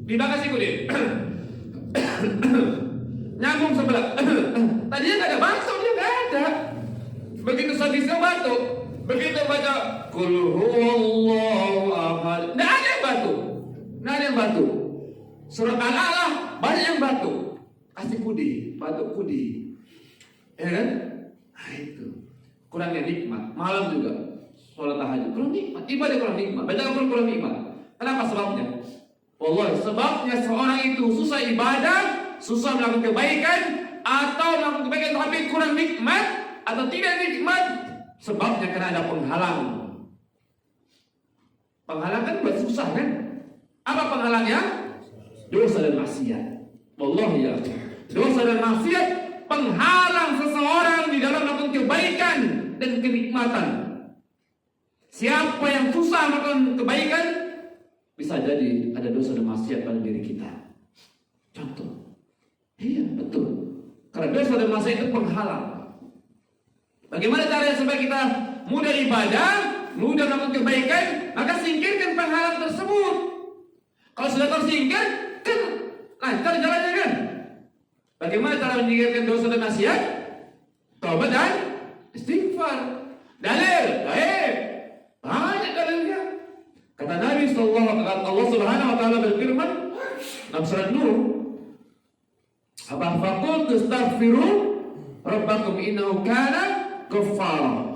Dibakasi kulit. Nyambung sebelah. Tadinya nggak ada batuk, dia nggak ada. Begitu habisnya batuk, begitu baca Qul huwallahu ahad, nggak ada yang batuk, nggak ada yang batuk. Surat Al-A'la banyak yang batuk. Kasih kudi, batuk kudi, ya kan? Nah itu kurangnya nikmat. Malam juga sholat tahajud kurang nikmat, ibadah kurang nikmat, baca Al-Quran kurang nikmat. Kenapa sebabnya? Wallahi sebabnya seorang itu susah ibadah, susah melakukan kebaikan, atau melakukan kebaikan tapi kurang nikmat atau tidak nikmat, sebabnya karena ada penghalang. Penghalang kan buat susah kan? Apa penghalangnya? Dosa dan maksiat. Wallahi ya, dosa dan maksiat penghalang seseorang di dalam melakukan kebaikan dan kenikmatan. Siapa yang susah melakukan kebaikan, bisa jadi ada dosa dan maksiat pada diri kita. Contoh, iya betul. Karena dosa dan maksiat itu penghalang. Bagaimana caranya supaya kita mudah ibadah, mudah melakukan kebaikan? Maka singkirkan penghalang tersebut. Kalau sudah tersingkir, kan lancar jalannya kan? Bagaimana cara menyingkirkan dosa dan maksiat? Taubat dan istighfar. Dalil, baik. Banyak dalilnya. Kata Nabi Allah Subhanahu wa taala berfirman dalam surat Nur, "Apa faqul tastaghfiru rabbakum innahu kana ghaffara."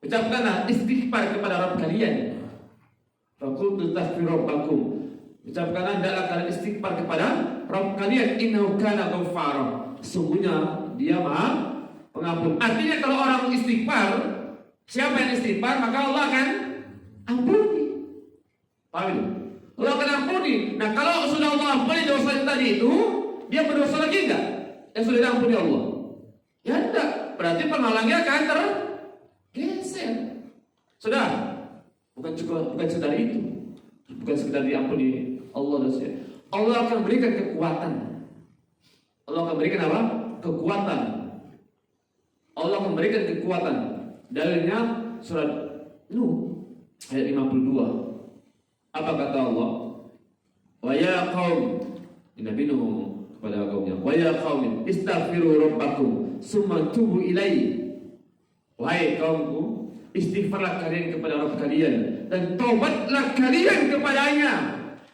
Ucapkanlah istighfar kepada Rabb kalian. Faqul tastaghfiru rabbakum. Ucapkanlah hendaklah kalian istighfar kepada Rabb kalian, innahu kana ghaffara. Sesungguhnya Dia Maha Pengampun. Artinya kalau orang istighfar, siapa yang istighfar maka Allah akan ampuni. Paham itu? Allah akan ampuni. Nah kalau sudah Allah ampuni dosa tadi itu, dia berdosa lagi enggak? Yang sudah diampuni Allah? Ya enggak. Berarti penghalangnya akan tergeser. Sudah. Bukan sekedar itu. Bukan sekedar diampuni Allah dosanya. Allah akan berikan kekuatan. Allah akan berikan apa? Kekuatan. Allah akan berikan kekuatan. Dalilnya surat Nuh ayat 52. Apa kata Allah? Wa ya qaum, Nabi Nuh ngomong kepada kaumnya, wa ya qaum istaghfiru rabbakum summa tubu ilaihi. Wahai kaumku, istighfarlah kalian kepada Rabb kalian dan taubatlah kalian kepadanya.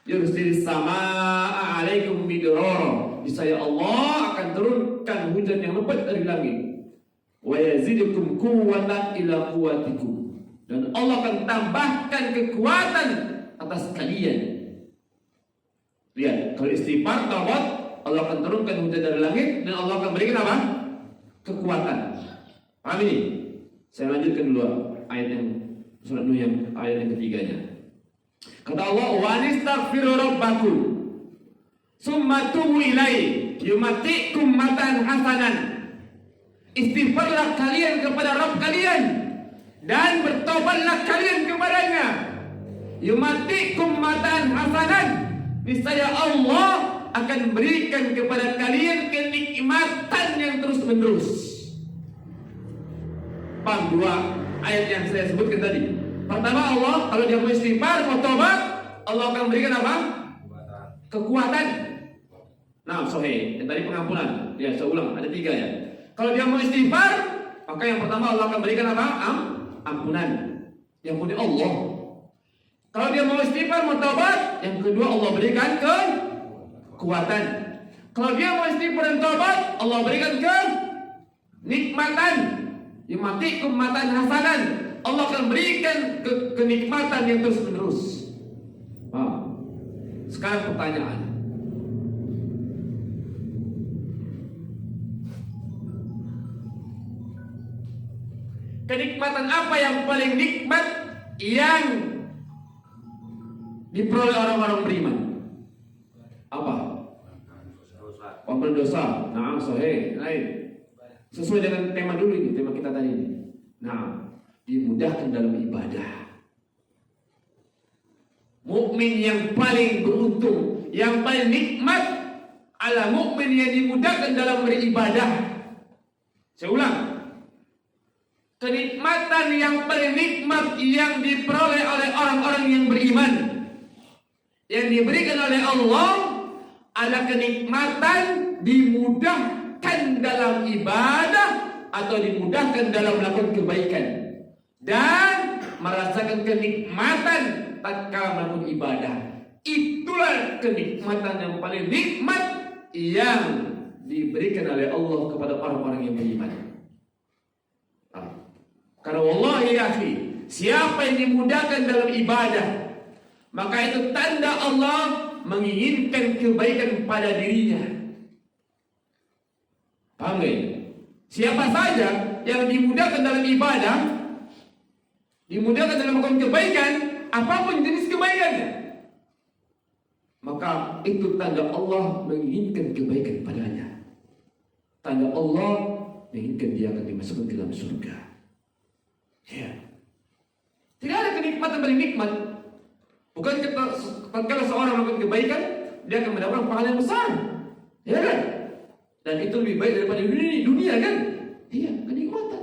Yursilis samaa 'alaikum midrara. Niscaya Allah akan turunkan hujan yang lebat dari langit. Wa yazidukum quwwatan ila quwwatikum. Dan Allah akan tambahkan kekuatan atas kalian. Lihat, kalau istighfar, taubat, Allah akan turunkan hujan dari langit dan Allah akan berikan apa? Kekuatan. Paham ini? Saya lanjutkan dulu ayat yang surat Nuh yang ayat yang ketiganya. Kata Allah, wa anistaghfiru rabbakum summa tubu ilaihi yumatikum matan hasanan. Istighfarlah kalian kepada Rabb kalian dan bertobatlah kalian kepadanya. Yumatikum matan hasanan. Niscaya Allah akan berikan kepada kalian kenikmatan yang terus menerus. Paham dua ayat yang saya sebutkan tadi. Pertama, Allah kalau dia mau istighfar, mau tobat, Allah akan berikan apa? Kekuatan. Nah, sahih. Yang tadi pengampunan. Ya, saya ulang, ada 3 ya. Kalau dia mau istighfar, maka yang pertama Allah akan berikan apa? Ampunan. Yang punya Allah. Kalau dia mau istighfar, mau tobat, yang kedua Allah berikan kekuatan. Kalau dia mau istighfar dan tobat, Allah berikan kenikmatan. Yumatikum matan hasanan. Allah akan berikan kenikmatan yang terus menerus. Sekarang pertanyaan. Kenikmatan apa yang paling nikmat yang diperoleh orang-orang beriman? Apa? Ampun dosa. Nah, sahih. Lain. Sesuai dengan tema dulu ini, tema kita tadi ini. Nah, dimudahkan dalam ibadah. Mukmin yang paling beruntung, yang paling nikmat adalah mukmin yang dimudahkan dalam beribadah. Saya ulang. Kenikmatan yang paling nikmat yang diperoleh oleh orang-orang yang beriman, yang diberikan oleh Allah adalah kenikmatan dimudahkan dalam ibadah atau dimudahkan dalam melakukan kebaikan dan merasakan kenikmatan tatkala melakukan ibadah. Itulah kenikmatan yang paling nikmat yang diberikan oleh Allah kepada orang-orang yang beriman. Karena wallahi ya akhi, siapa yang dimudahkan dalam ibadah, maka itu tanda Allah menginginkan kebaikan pada dirinya. Paham gak? Siapa saja yang dimudahkan dalam ibadah, dimudahkan dalam melakukan kebaikan, apapun jenis kebaikannya, maka itu tanda Allah menginginkan kebaikan padanya. Tanda Allah menginginkan dia akan dimasukkan ke dalam surga. Ya. Tidak ada kenikmatan paling nikmat. Bukan kalau seorang melakukan kebaikan, dia akan mendapatkan pahala yang besar. Ya kan? Dan itu lebih baik daripada dunia kan? Iya, kenikmatan.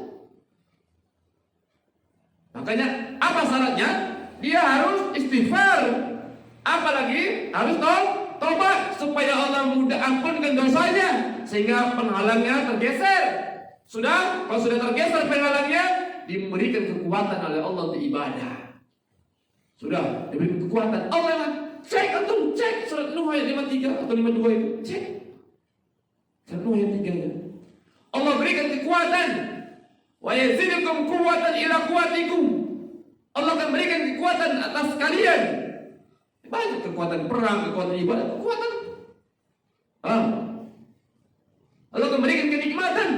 Makanya apa syaratnya? Dia harus istighfar. Apalagi harus tobat supaya Allah mudah ampunkan dosanya sehingga penghalangnya tergeser. Sudah, kalau sudah tergeser penghalangnya, diberikan kekuatan oleh Allah untuk ibadah. Sudah diberikan kekuatan. Allah cek antum, cek surat Nuh ayat 53 atau 52 itu, cek. Surat Nuh ayat 3-nya. Allah berikan kekuatan. Wa yazidukum quwwatan ila quwwatikum. Allah akan berikan kekuatan atas kalian. Banyak kekuatan perang, kekuatan ibadah, kekuatan. Allah akan berikan kenikmatan.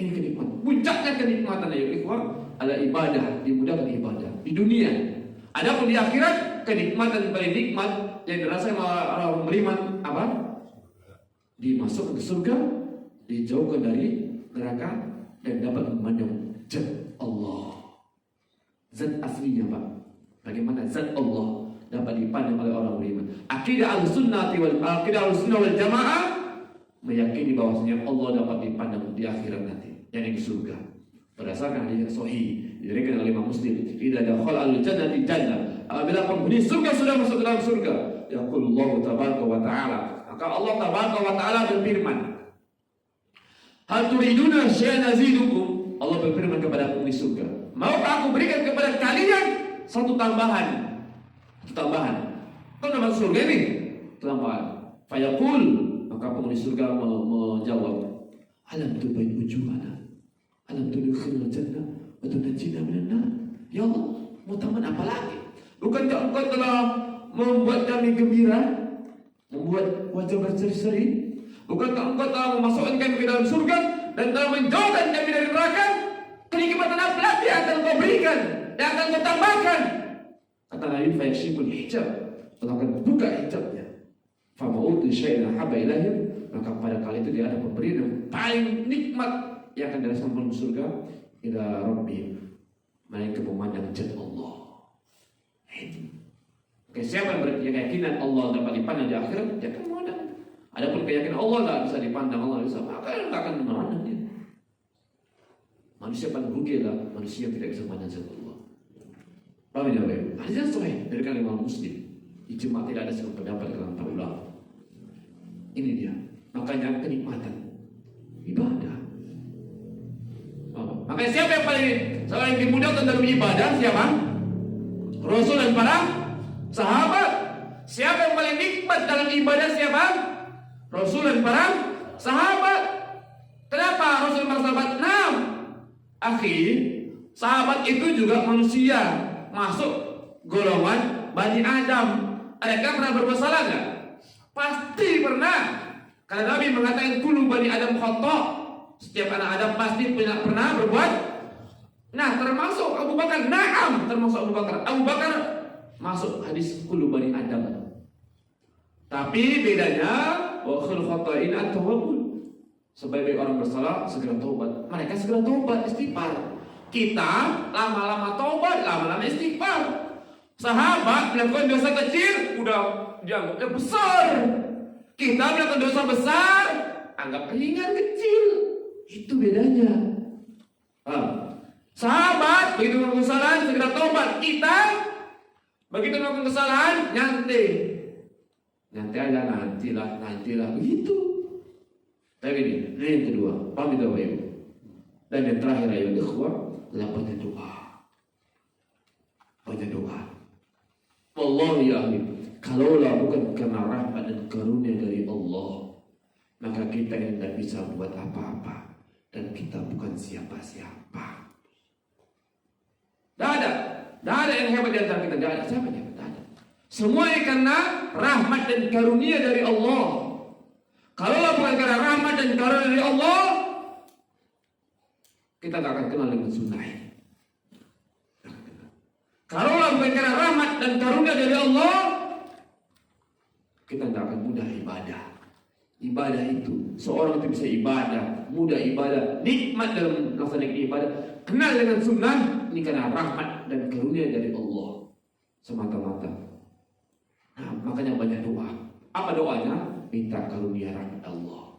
Ini kenikmatan. Puncaknya kenikmatan ayo ikhwah adalah ibadah, dimudahkan ibadah di dunia. Adapun di akhirat kenikmatan paling nikmat yang dirasakan oleh orang beriman apa? Dimasukkan ke surga, dijauhkan dari neraka dan dapat memandang zat Allah. Zat aslinya Pak. Bagaimana zat Allah dapat dipandang oleh orang beriman. Akidah al-sunnah wal jamaah meyakini bahwasanya Allah dapat dipandang di akhirat nanti, yang di surga. Berdasarkan hadis sahih diriwayatkan oleh Imam Muslim, "Idza dakhala al-jannati jannah." Apabila penghuni surga sudah masuk ke dalam surga, yaqulullahu tabaraka wa ta'ala, maka Allah tabaraka wa ta'ala berfirman, Hal turiduna syai'an azidukum. Allah berfirman kepada penghuni surga, maukah aku berikan kepada kalian satu tambahan? Satu tambahan. Kau nama surga ini tambahan. Fayaqul, maka penghuni surga menjawab, alam tubayyid wujuhana, alam tudkhilna jannah wa tunajjina minan nar. Ya Allah, mau tambahan apa lagi? Bukankah engkau telah membuat kami gembira, membuat wajah berseri-seri? Bukankah engkau telah memasukkan kami ke dalam surga dan telah menjauhkan kami dari neraka? Kenikmatan apa lagi yang akan kau berikan, yang akan kau tambahkan? Kata Nabi, fayakshiful hijab, Allah akan buka hijabnya. Fama'utu syai'an habba ilahim, maka pada kali itu dia ada pemberian yang paling nikmat yang akan dirasakan dalam surga, ila rabbihim, mereka memandang jannah Allah. Oke, siapa yang berkeyakinan Allah dapat dipandang di akhirat, dia akan memandang. Adapun keyakinan Allah tidak bisa dipandang, Allah bisa, maka dia akan memandang dia. Manusia paling rugi adalah manusia yang tidak bisa memandang jannah Allah. Paham ya, Bapak Ibu? Hadis yang sahih dari kalimah Muslim. Ijma' tidak ada satu pendapat dalam para ulama. Ini dia. Makanya kenikmatan ibadah. Makanya siapa yang paling dimudahkan dalam ibadah? Siapa? Rasul dan para sahabat. Siapa yang paling nikmat dalam ibadah? Siapa? Rasul dan para sahabat. Kenapa Rasul dan para sahabat? Akhi, sahabat itu juga manusia, masuk golongan Bani Adam. Adakah pernah berbuat salah enggak? Pasti pernah. Karena Nabi mengatakan kullu Bani Adam khata'. Setiap anak Adam pasti pernah berbuat. Nah, termasuk Abu Bakar. Naam, termasuk Abu Bakar. Abu Bakar masuk hadis kullu Bani Adam. Tapi bedanya wa khul khata'in at-tawwabun. Sebagai orang bersalah segera taubat. Mereka segera taubat, istighfar. Kita lama-lama taubat, lama-lama istighfar. Sahabat melakukan dosa kecil udah dianggapnya besar. Kita melakukan dosa besar anggap ringan kecil. Itu bedanya. Sahabat begitu melakukan kesalahan segera taubat. Kita begitu melakukan kesalahan nyantai aja, nantilah begitu. Tapi ini yang kedua, paham itu Bapak Ibu. Dan yang terakhir ayat ikhwah adalah banyak doa. Banyak doa. Wallahi ya ahli, kalaulah bukan karena rahmat dan karunia dari Allah, maka kita yang tidak bisa buat apa-apa dan kita bukan siapa-siapa. Tidak ada yang hebat di antara kita. Tidak ada siapa yang hebat. Semuanya karena rahmat dan karunia dari Allah. Kalaulah bukan karena rahmat dan karunia dari Allah, kita tak akan kenal dengan sunnah. Kalaulah bukan karena rahmat dan karunia dari Allah, kita tidak akan mudah ibadah. Ibadah itu, seorang itu bisa ibadah, mudah ibadah, nikmat dalam melaksanakan ibadah, kenal dengan sunnah, ini karena rahmat dan karunia dari Allah semata-mata. Nah, makanya banyak doa. Apa doanya? Minta karunia rahmat Allah,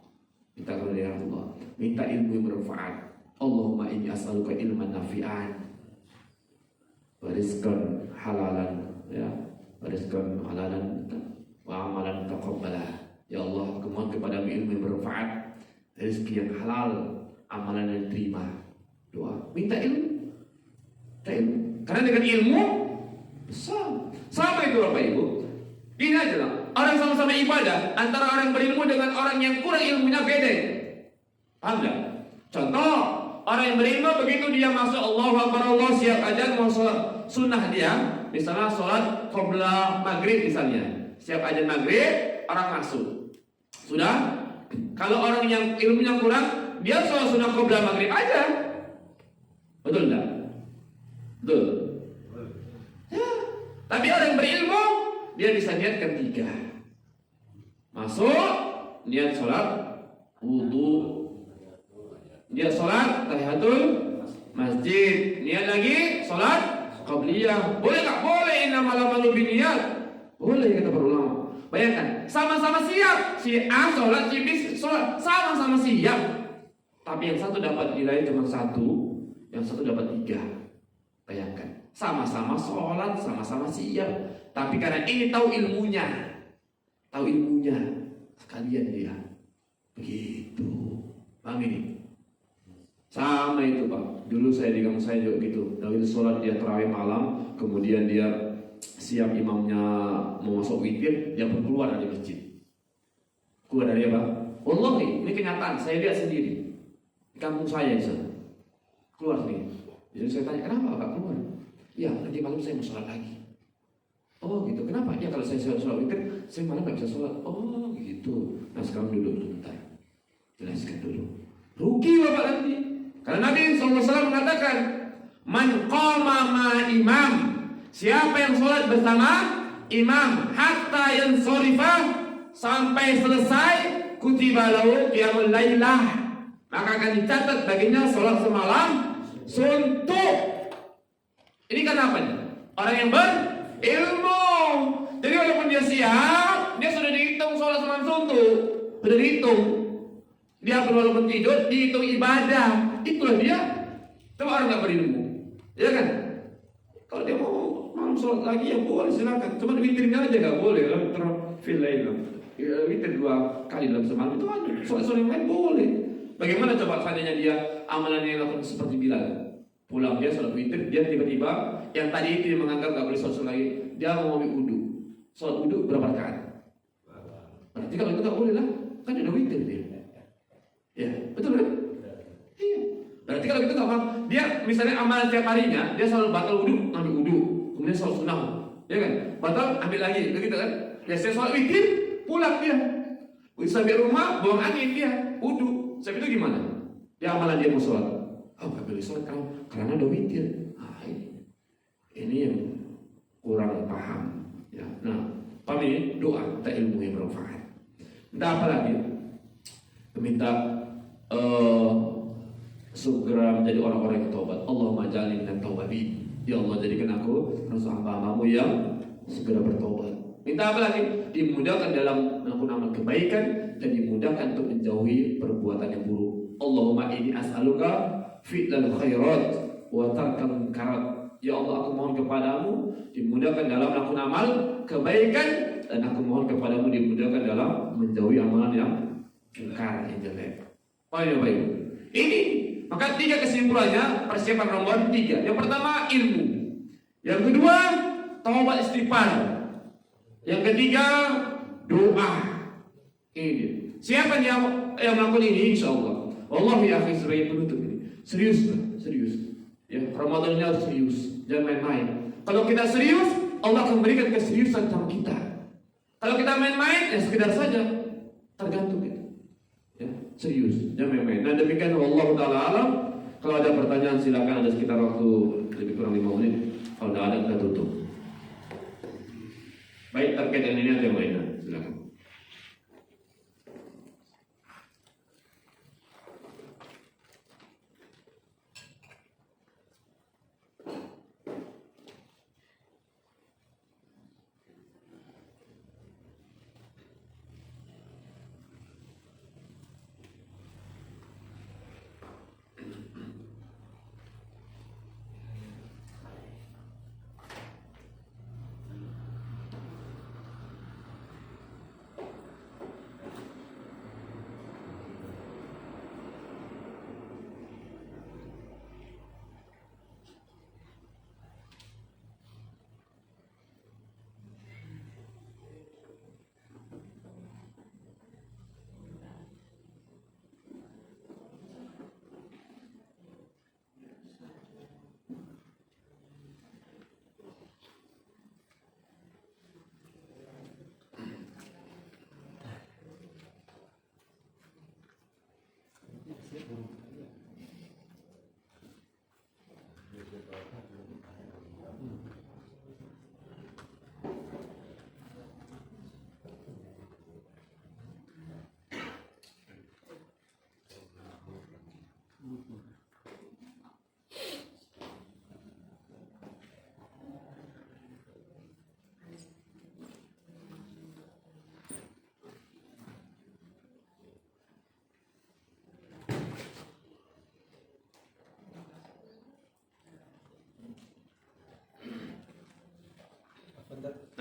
minta karunia Allah, minta ilmu yang bermanfaat. Allahumma inni as'aluka ilman nafi'an wa rizqan halalan, ya, wa rizqan halalan wa amalan taqabbala. Ya Allah, kemohon kepadamu ilmu yang bermanfaat, rezeki yang halal, amalan yang diterima. Doa, minta ilmu. Karena dengan ilmu besar. Sama itu Bapak Ibu. Ini aja lah. Orang sama-sama ibadah, antara orang berilmu dengan orang yang kurang ilmunya beda. Paham enggak? Contoh, orang yang berilmu begitu dia masuk Allahu Akbar, Allah siap ajan mau sholat sunnah dia, misalnya sholat qabla maghrib misalnya. Siap ajan maghrib, orang masuk. Sudah? Kalau orang yang ilmunya kurang, dia sholat sunnah qabla maghrib aja. Betul enggak? Betul. Ya. Tapi orang yang berilmu, dia bisa niatkan 3. Masuk, niat sholat wudu, niat sholat tahiyatul masjid, niat lagi sholat qabliyah. Boleh nggak? Boleh. Innamal a'malu binniyat. Boleh kata para ulama. Bayangkan, sama-sama siap. Si A sholat, si B sholat, sama-sama siap. Tapi yang satu dapat nilai cuma 1, yang satu dapat 3. Bayangkan, sama-sama sholat, sama-sama siap. Tapi karena ini tahu ilmunya, sekalian dia begitu. Paham ini? Sama itu Pak. Dulu saya di kampung saya juga gitu. Begitu sholat dia tarawih malam, kemudian dia siap imamnya mau masuk witir, dia pun keluar dari masjid. Keluar dari apa? Wallahi, ini kenyataan. Saya lihat sendiri di kampung saya di sana. Keluar sendiri. Jadi saya tanya, kenapa Pak keluar? Ya, nanti malam saya mau sholat lagi. Oh gitu, kenapa? Ya kalau saya sholat witir, saya malam nggak bisa sholat. Oh gitu. Nah sekarang duduk sebentar. Jelaskan dulu. Rugi Bapak nanti. Karena Nabi SAW mengatakan, man qama ma imam, siapa yang sholat bersama imam hatta yansorifah, sampai selesai, kutiba lahu qiyamul lailah, maka akan dicatat baginya sholat semalam suntuk. Ini kenapa nih? Orang yang berilmu. Jadi walaupun dia siap, dia sudah dihitung sholat semalam suntuk, sudah dihitung. Dia walaupun tidur dihitung ibadah. Itulah dia. Coba orang nggak berilmu, ya kan? Kalau dia mau malam sholat lagi ya boleh silakan. Cuma witirnya aja nggak boleh. Terfilail, witir 2 kali dalam semalam itu aja. Sholat yang lain boleh. Bagaimana coba seandainya dia amalannya yang lakukan seperti Bilal? Pulang dia sholat witir, dia tiba-tiba yang tadi itu yang menganggap nggak boleh sholat lagi, dia mau ambil wudu. Sholat wudu berapa rakaat? Berarti kalau itu nggak boleh lah, kan ada witir dia. Ya, betul kan? Iya. Berarti kalau gitu apa? Dia misalnya amalan tiap harinya, dia selalu batal wudu, ambil wudu, kemudian sholat sunnah, ya kan? Batal, ambil lagi, begitu kan? Biasanya sholat witir, pulang dia. Sampai rumah, buang angin dia, wudu. Sampai itu gimana? Dia amalan dia mau sholat. Oh, nggak boleh sholat karena ada witir. Ini yang kurang paham. Ya, nah, pahami doa, tak ilmu yang bermanfaat. Minta apa lagi? Minta segera menjadi orang-orang yang taubat. Allahumma jalni minat tawabin. Ya Allah, jadikan aku termasuk hamba-Mu yang segera bertobat. Minta apa lagi? Dimudahkan dalam melakukan amal kebaikan dan dimudahkan untuk menjauhi perbuatan yang buruk. Allahumma inni as'aluka fi'lal khairat wa tarkal munkarat. Ya Allah, aku mohon kepadamu dimudahkan dalam melakukan amal kebaikan dan aku mohon kepadamu dimudahkan dalam menjauhi amalan yang mungkar, yang jelek. Baik. Ini maka 3 kesimpulannya persiapan Ramadan 3. Yang pertama ilmu, yang kedua taubat istighfar, yang ketiga doa. Ini siapa yang melakukan ini? Insya Allah. Wallahi akhi sebagai penutup ini serius. Ya, Ramadan ini harus serius, jangan main-main. Kalau kita serius, Allah akan berikan keseriusan sama kita. Kalau kita main-main, ya sekedar saja, tergantung kita. Ya, serius, jangan main-main. Nah demikian, wallahu ta'ala alam. Kalau ada pertanyaan silakan, ada sekitar waktu lebih kurang 5 menit. Kalau tidak ada kita tutup. Baik, terkait dengan ini ada yang lain, silakan.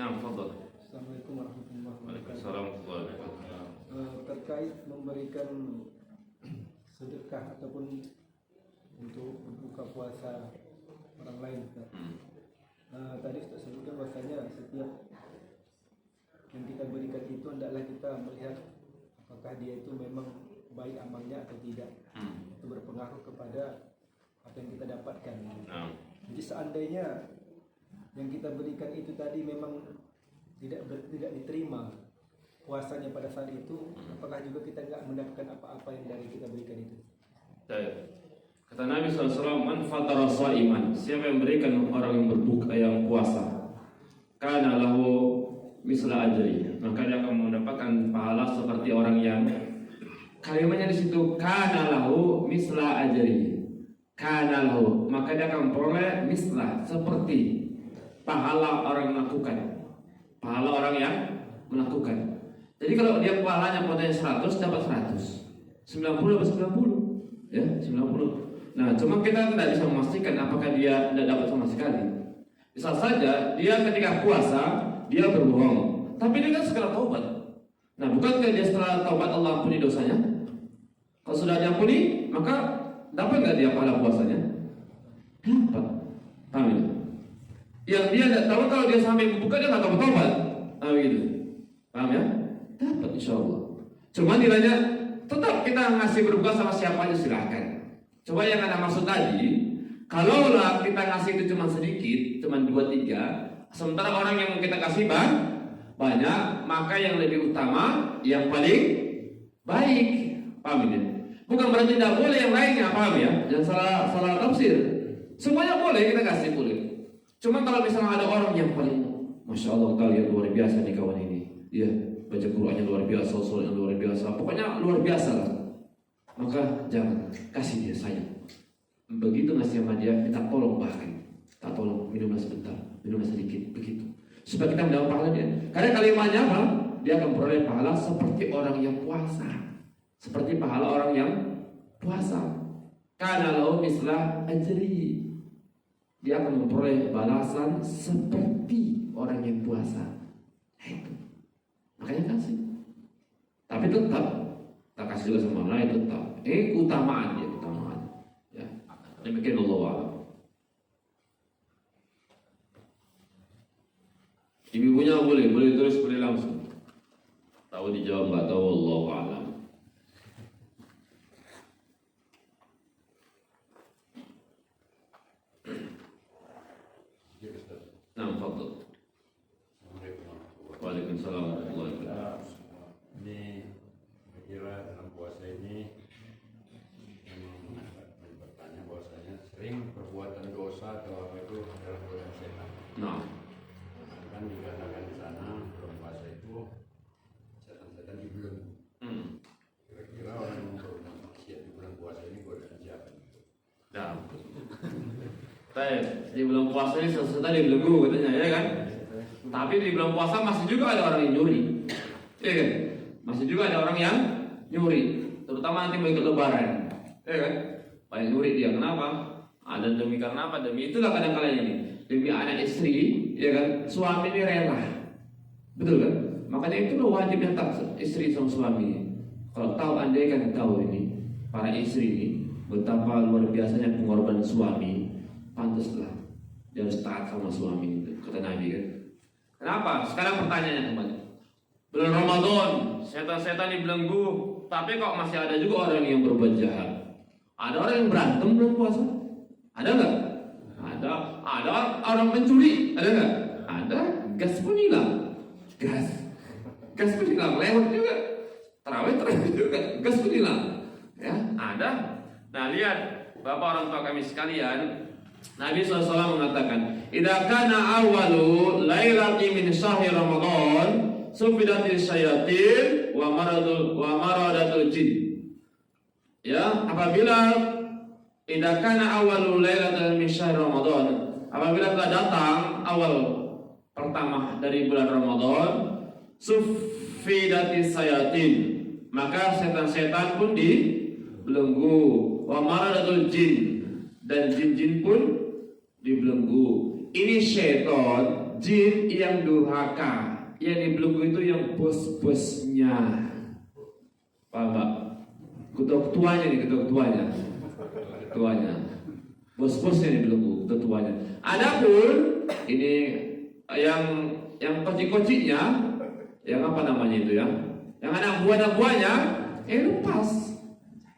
Nah, fadhal. Assalamualaikum warahmatullahi wabarakatuh. Waalaikumsalam warahmatullahi wabarakatuh. Terkait memberikan sedekah ataupun buka puasa orang lain, Ustaz. Nah, tadi Ustaz sebutkan bahwasanya setiap yang kita berikan itu hendaklah kita melihat apakah dia itu memang baik amalnya atau tidak. Itu berpengaruh kepada apa yang kita dapatkan. Jadi seandainya yang kita berikan itu tadi memang tidak diterima puasanya pada saat itu, apakah juga kita nggak mendapatkan apa-apa yang dari kita berikan itu? Kata Nabi SAW, man fatara sha'iman, siapa yang berikan orang yang berbuka, yang puasa, kana lahu misla ajri, maka dia akan mendapatkan pahala seperti orang yang, kalimatnya di situ kana lahu misla ajri, kana lahu, maka dia akan memperoleh misla, seperti pahala orang yang melakukan, pahala orang yang melakukan. Jadi kalau dia pahalanya potensi 100, dapat 100, 90 dapat 90, ya 90. Nah, cuma kita tidak bisa memastikan apakah dia tidak dapat sama sekali. Bisa saja dia ketika puasa dia berbohong, tapi dia kan segera taubat. Nah, bukankah dia setelah taubat Allah ampuni dosanya? Kalau sudah diampuni, maka dapat nggak dia pahala puasanya? Dapat. Paham ya? Yang dia tidak tahu kalau dia sampai buka dia nggak tahu taubat. Nah, gitu. Paham ya? Dapat insya Allah. Cuma nilainya tetap kita ngasih berbuka sama siapa aja silahkan. Coba yang Anda maksud tadi, kalaulah kita ngasih itu cuma sedikit, cuma 2-3, sementara orang yang kita kasih banyak, maka yang lebih utama yang paling baik. Paham ya? Bukan berarti tidak boleh yang lainnya, paham ya? Jangan salah tafsir. Semuanya boleh kita kasih, boleh. Cuma kalau misalnya ada orang yang paling, masya Allah kalian luar biasa nih kawan ini, ya baca Qurannya luar biasa, sholatnya luar biasa, pokoknya luar biasa lah. Maka jangan kasih dia sayang. Begitu ngasih sama dia, kita tolong bahkan, kita tolong minumlah sebentar, minumlah sedikit, begitu. Supaya kita mendapat pahala dia. Karena kalimatnya apa? Dia akan beroleh pahala seperti orang yang puasa, seperti pahala orang yang puasa. Karena lahu mislah ajri, dia akan memperoleh balasan seperti orang yang puasa. Itu. Makanya kasih. Tapi tetap kita kasih juga sama orang lain tetap. Keutamaan dia, keutamaan. Ya. Demikian Allah wa'ala. Ibu-ibunya boleh tulis, boleh langsung. Tahu dijawab nggak tahu, Allah wa'ala. Nah, fadhil. Waalaikumsalam warahmatullahi wabarakatuh. Ini kira dalam puasa ini memang bertanya bahwasanya sering perbuatan dosa atau apa itu adalah godaan setan. Nah, Kan dikatakan di sana dalam puasa itu setan-setan dibelenggu. Kira-kira orang yang bermaksiat di bulan puasa ini godaan siapa? dah. Di bulan puasa ini sesuatu dibelenggu katanya, ya kan? Tapi di bulan puasa masih juga ada orang yang nyuri, ya kan? Masih juga ada orang yang nyuri, terutama nanti mau ikut lebaran, ya kan? Banyak nyuri dia, kenapa? Ada demi karena apa? Demi itulah kadang-kadang ini, demi anak istri, ya kan? Suami ini rela, betul kan? Makanya itu loh wajibnya tak istri sama suami. Kalau tahu andai kan tahu ini para istri ini betapa luar biasanya pengorbanan suami, pantaslah dia harus taat sama suami itu, kata Nabi kan. Kenapa? Sekarang pertanyaannya kembali. Bulan Ramadan, setan-setan dibelenggu, tapi kok masih ada juga orang yang berbuat jahat. Ada orang yang berantem bulan puasa? Ada nggak? Ada. Ada orang mencuri? Ada nggak? Ada. Gas pun hilang. Gas pun hilang. Lewat juga. Terawih juga. Gas pun hilang. Ya, ada. Nah, lihat Bapak orang tua kami sekalian, Nabi SAW mengatakan, "Idza kana awwalu lailati min syahri Ramadan, sufidatil syayatin wa maradatul jin." Ya, apabila idza kana awwalu lailati min syahri Ramadan, apabila telah datang awal pertama dari bulan Ramadan, sufidatil syayatin, maka setan-setan pun dibelenggu, wa maradatul jin, dan jin-jin pun dibelenggu. Ini syaitan, jin yang durhaka. Yang dibelenggu itu yang bos-bosnya. Paham Pak? Ketua-ketuanya nih, ketua-ketuanya. bos-bosnya yang belenggu, ketuanya. Adapun ini yang kocik-kociknya, yang apa namanya itu ya, yang anak buahnya, lepas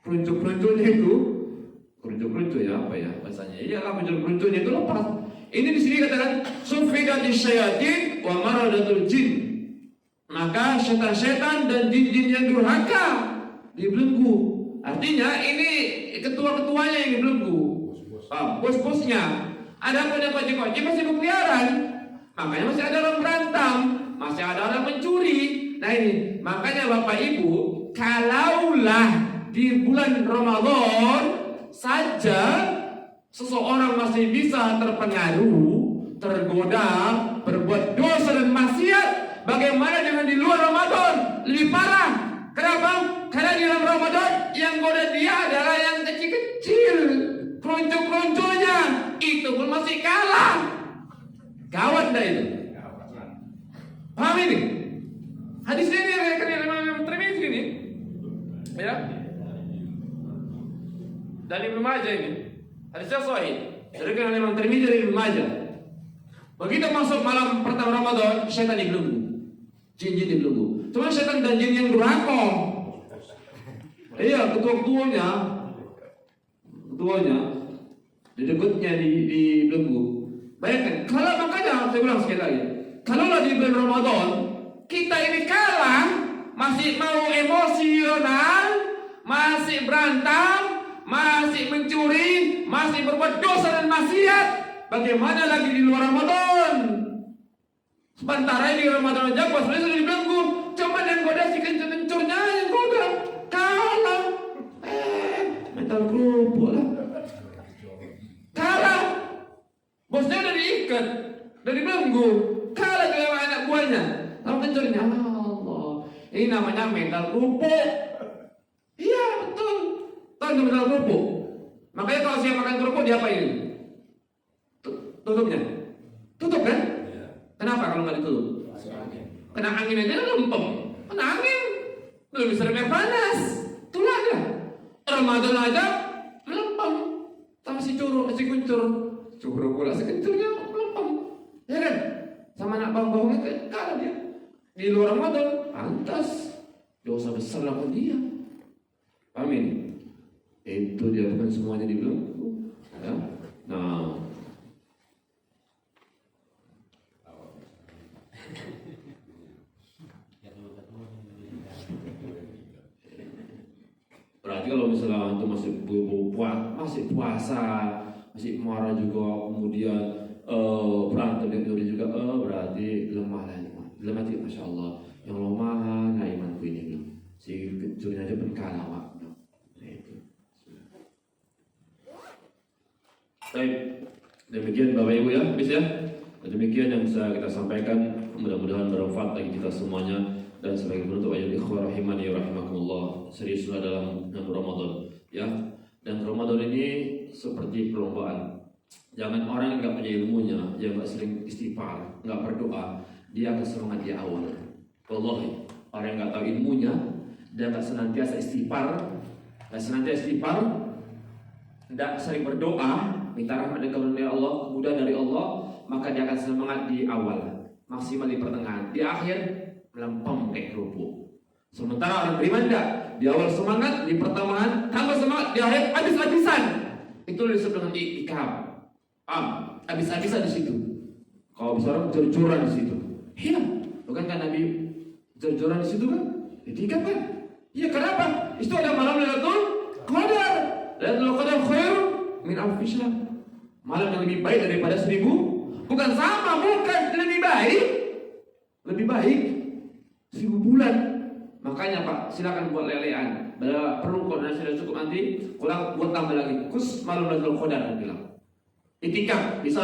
keruncuk-keruncuknya itu, keruncuk ya apa ya bahasanya? Iyalah keruncuk-keruncuknya itu lepas. Ini di sini katakan sufidatis syayatin wa maradatul jin. Maka setan-setan dan jin-jin yang durhaka dibelenggu. Artinya ini ketua-ketuanya yang dibelenggu, bos-bosnya. Ada pada kocik-kocik masih berkeliaran, makanya masih ada orang berantem, masih ada orang mencuri. Nah ini makanya Bapak Ibu, kalaulah di bulan Ramadan saja seseorang masih bisa terpengaruh, tergoda, berbuat dosa dan maksiat, bagaimana dengan di luar Ramadan? Lebih parah. Kenapa? Karena di dalam Ramadan yang goda dia adalah yang kecil-kecil, keroncong-keroncongnya, itu pun masih kalah. Gawat dah itu. Paham ini? Hadis ini diriwayatkan oleh Imam Tirmidzi ini, ya. Dan Ibnu Majah ini. Hadisnya sahih. Diriwayatkan oleh Imam Tirmidzi dari Ibnu Majah. Begitu masuk malam pertama Ramadan, setan dibelenggu, jin-jin dibelenggu. Cuma setan dan jin yang durhaka. Iya, ketua-ketuanya di dekatnya dibelenggu. Bayangkan, kalau makanya saya ulang sekali lagi, kalau di bulan Ramadan kita ini kalah, masih mau emosional, masih berantem, masih mencuri, masih berbuat dosa dan maksiat, bagaimana lagi di luar Ramadan? Sementara di Ramadan aja bos sudah dibelenggu, cuma yang goda si kencur-kencurnya yang goda kalah, mental kerupuk lah, kalah. Bosnya udah diikat, udah dibelenggu, kalah dengan anak buahnya. Lalu kencurnya, Allah, ini namanya mental kerupuk. Iya betul, tahu mental kerupuk. Makanya kalau siap makan kerupuk diapain? Tutupnya, tutup kan? Kenapa kalau nggak ditutup? Kena angin aja lempem, kena angin, belum bisa air panas, itulah aja. Ramadan aja melempem, sama si curug, si kuncur. Curug pula sekencurnya melempem, ya kan? Sama anak bang-bangnya kalah dia. Di luar Ramadan, pantas dosa besar lakukan dia. Amin. Itu dia bukan semuanya dibelenggu. Ya? Nah, berarti kalau misalnya itu masih puasa, masih marah juga, kemudian berantem dan juga, berarti lemah lah iman. Lemah tidak, masya Allah. Yang lemah lah imanku ini. Si kencurnya aja berkalah, Pak. Itu. Baik, demikian Bapak Ibu ya, habis ya. Demikian yang bisa kita sampaikan. Mudah-mudahan bermanfaat bagi kita semuanya. Dan sebagai penutup ayat ikhwah rahimani rahimakumullah, seriuslah dalam Ramadan ya. Dan Ramadan ini seperti perlombaan. Jangan orang yang nggak punya ilmunya, yang nggak sering istighfar, nggak berdoa, dia akan semangat di awal. Wallahi, orang yang nggak tahu ilmunya, dia nggak senantiasa istighfar, nggak sering berdoa, minta rahmat dan karunia Allah, kemudahan dari Allah, maka dia akan semangat di awal, maksimal di pertengahan, di akhir melempem kayak kerupuk. Sementara orang beriman enggak, di awal semangat, di pertengahan tambah semangat, di akhir habis-habisan. Itu disebut dengan iktikaf. Habis-habisan di situ. Kalau bisa orang jor-joran di situ. Iya, bukankah Nabi jor-joran di situ kan? Iktikaf kan? Iya, kenapa? Itu ada malam Lailatul Qadar. Lailatul Qadar khair min alfi syahr. Malam yang lebih baik daripada 1000. Bukan sama, bukan lebih baik. Lebih baik 1000 bulan. Makanya Pak, silakan buat lelean. Perlu koordinasi sudah cukup nanti, kurang buat tambah lagi. Khusus malam Lailatul Qadar bilang. Itikaf bisa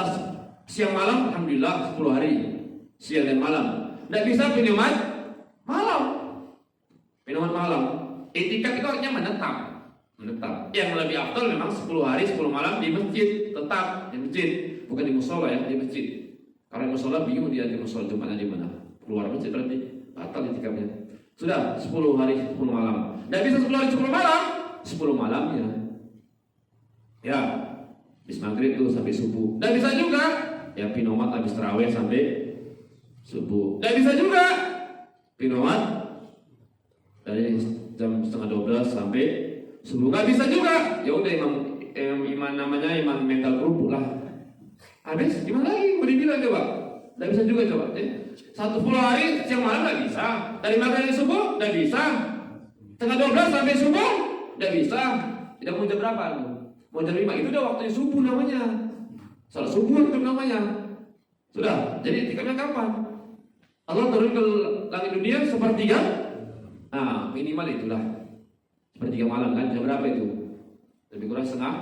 siang malam, alhamdulillah 10 hari. Siang dan malam. Tidak bisa minuman malam. Minuman malam. Itikaf itu artinya menetap. Yang lebih afdal memang 10 hari 10 malam di masjid, tetap di masjid, bukan di musola ya, di masjid. Kalau di musola bingung dia di musola Jumatnya di mana. Keluar masjid berarti batal itikafnya. Sudah 10 hari 10 malam. Tidak bisa 10 hari 10 malam, 10 malamnya. Ya. habis maghrib tuh sampai subuh. Nggak bisa juga. Ya pinomat habis terawih sampai subuh. Nggak bisa juga. Pinomat dari jam setengah 12 sampai subuh. Nggak bisa juga. Ya udah iman namanya iman mental kerupuk lah. Habis gimana lagi? Mau dibilang coba? Nggak bisa juga coba. 10 hari siang malam nggak bisa. Dari maghrib subuh nggak bisa. Setengah 12 sampai subuh nggak bisa. Tidak mau jam berapa? Mau jam 5 itu udah waktunya subuh namanya. Salat subuh itu namanya. Sudah. Jadi tiketnya kapan? Allah turun ke langit dunia sepertiga. Nah minimal itulah sepertiga malam kan. Jam berapa itu? Lebih kurang setengah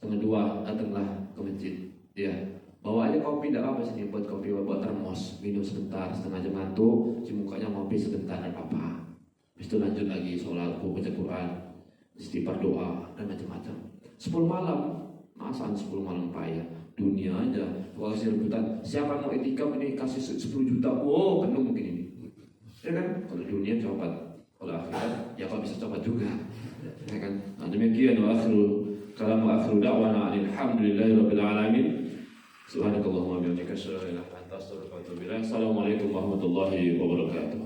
2 datanglah ke masjid. Ya, bawa aja kopi, tidak apa sih, buat kopi, buat termos, minum sebentar, setengah jam ngantuk, si mukanya ngopi sebentar, dan apa. Habis itu lanjut lagi sholat, baca Quran, istighfar, doa, dan macam-macam. 10 malam, masaan 10 malam payah, dunia aja. Kalau kasih rebutan, siapa mau etikam ini kasih 10 juta, oh penuh mungkin ini. Ya kan, kalau dunia coba, kalau akhirat, ya kalau bisa coba juga. Ya kan, nah, demikian wa akhiru kalam wa akhiru da'wana alhamdulillahi rabbil alamin. Subhanakallahumma wa bihamdika asyhadu an la ilaha illa anta astaghfiruka wa atubu ilaik. Assalamualaikum warahmatullahi wabarakatuh.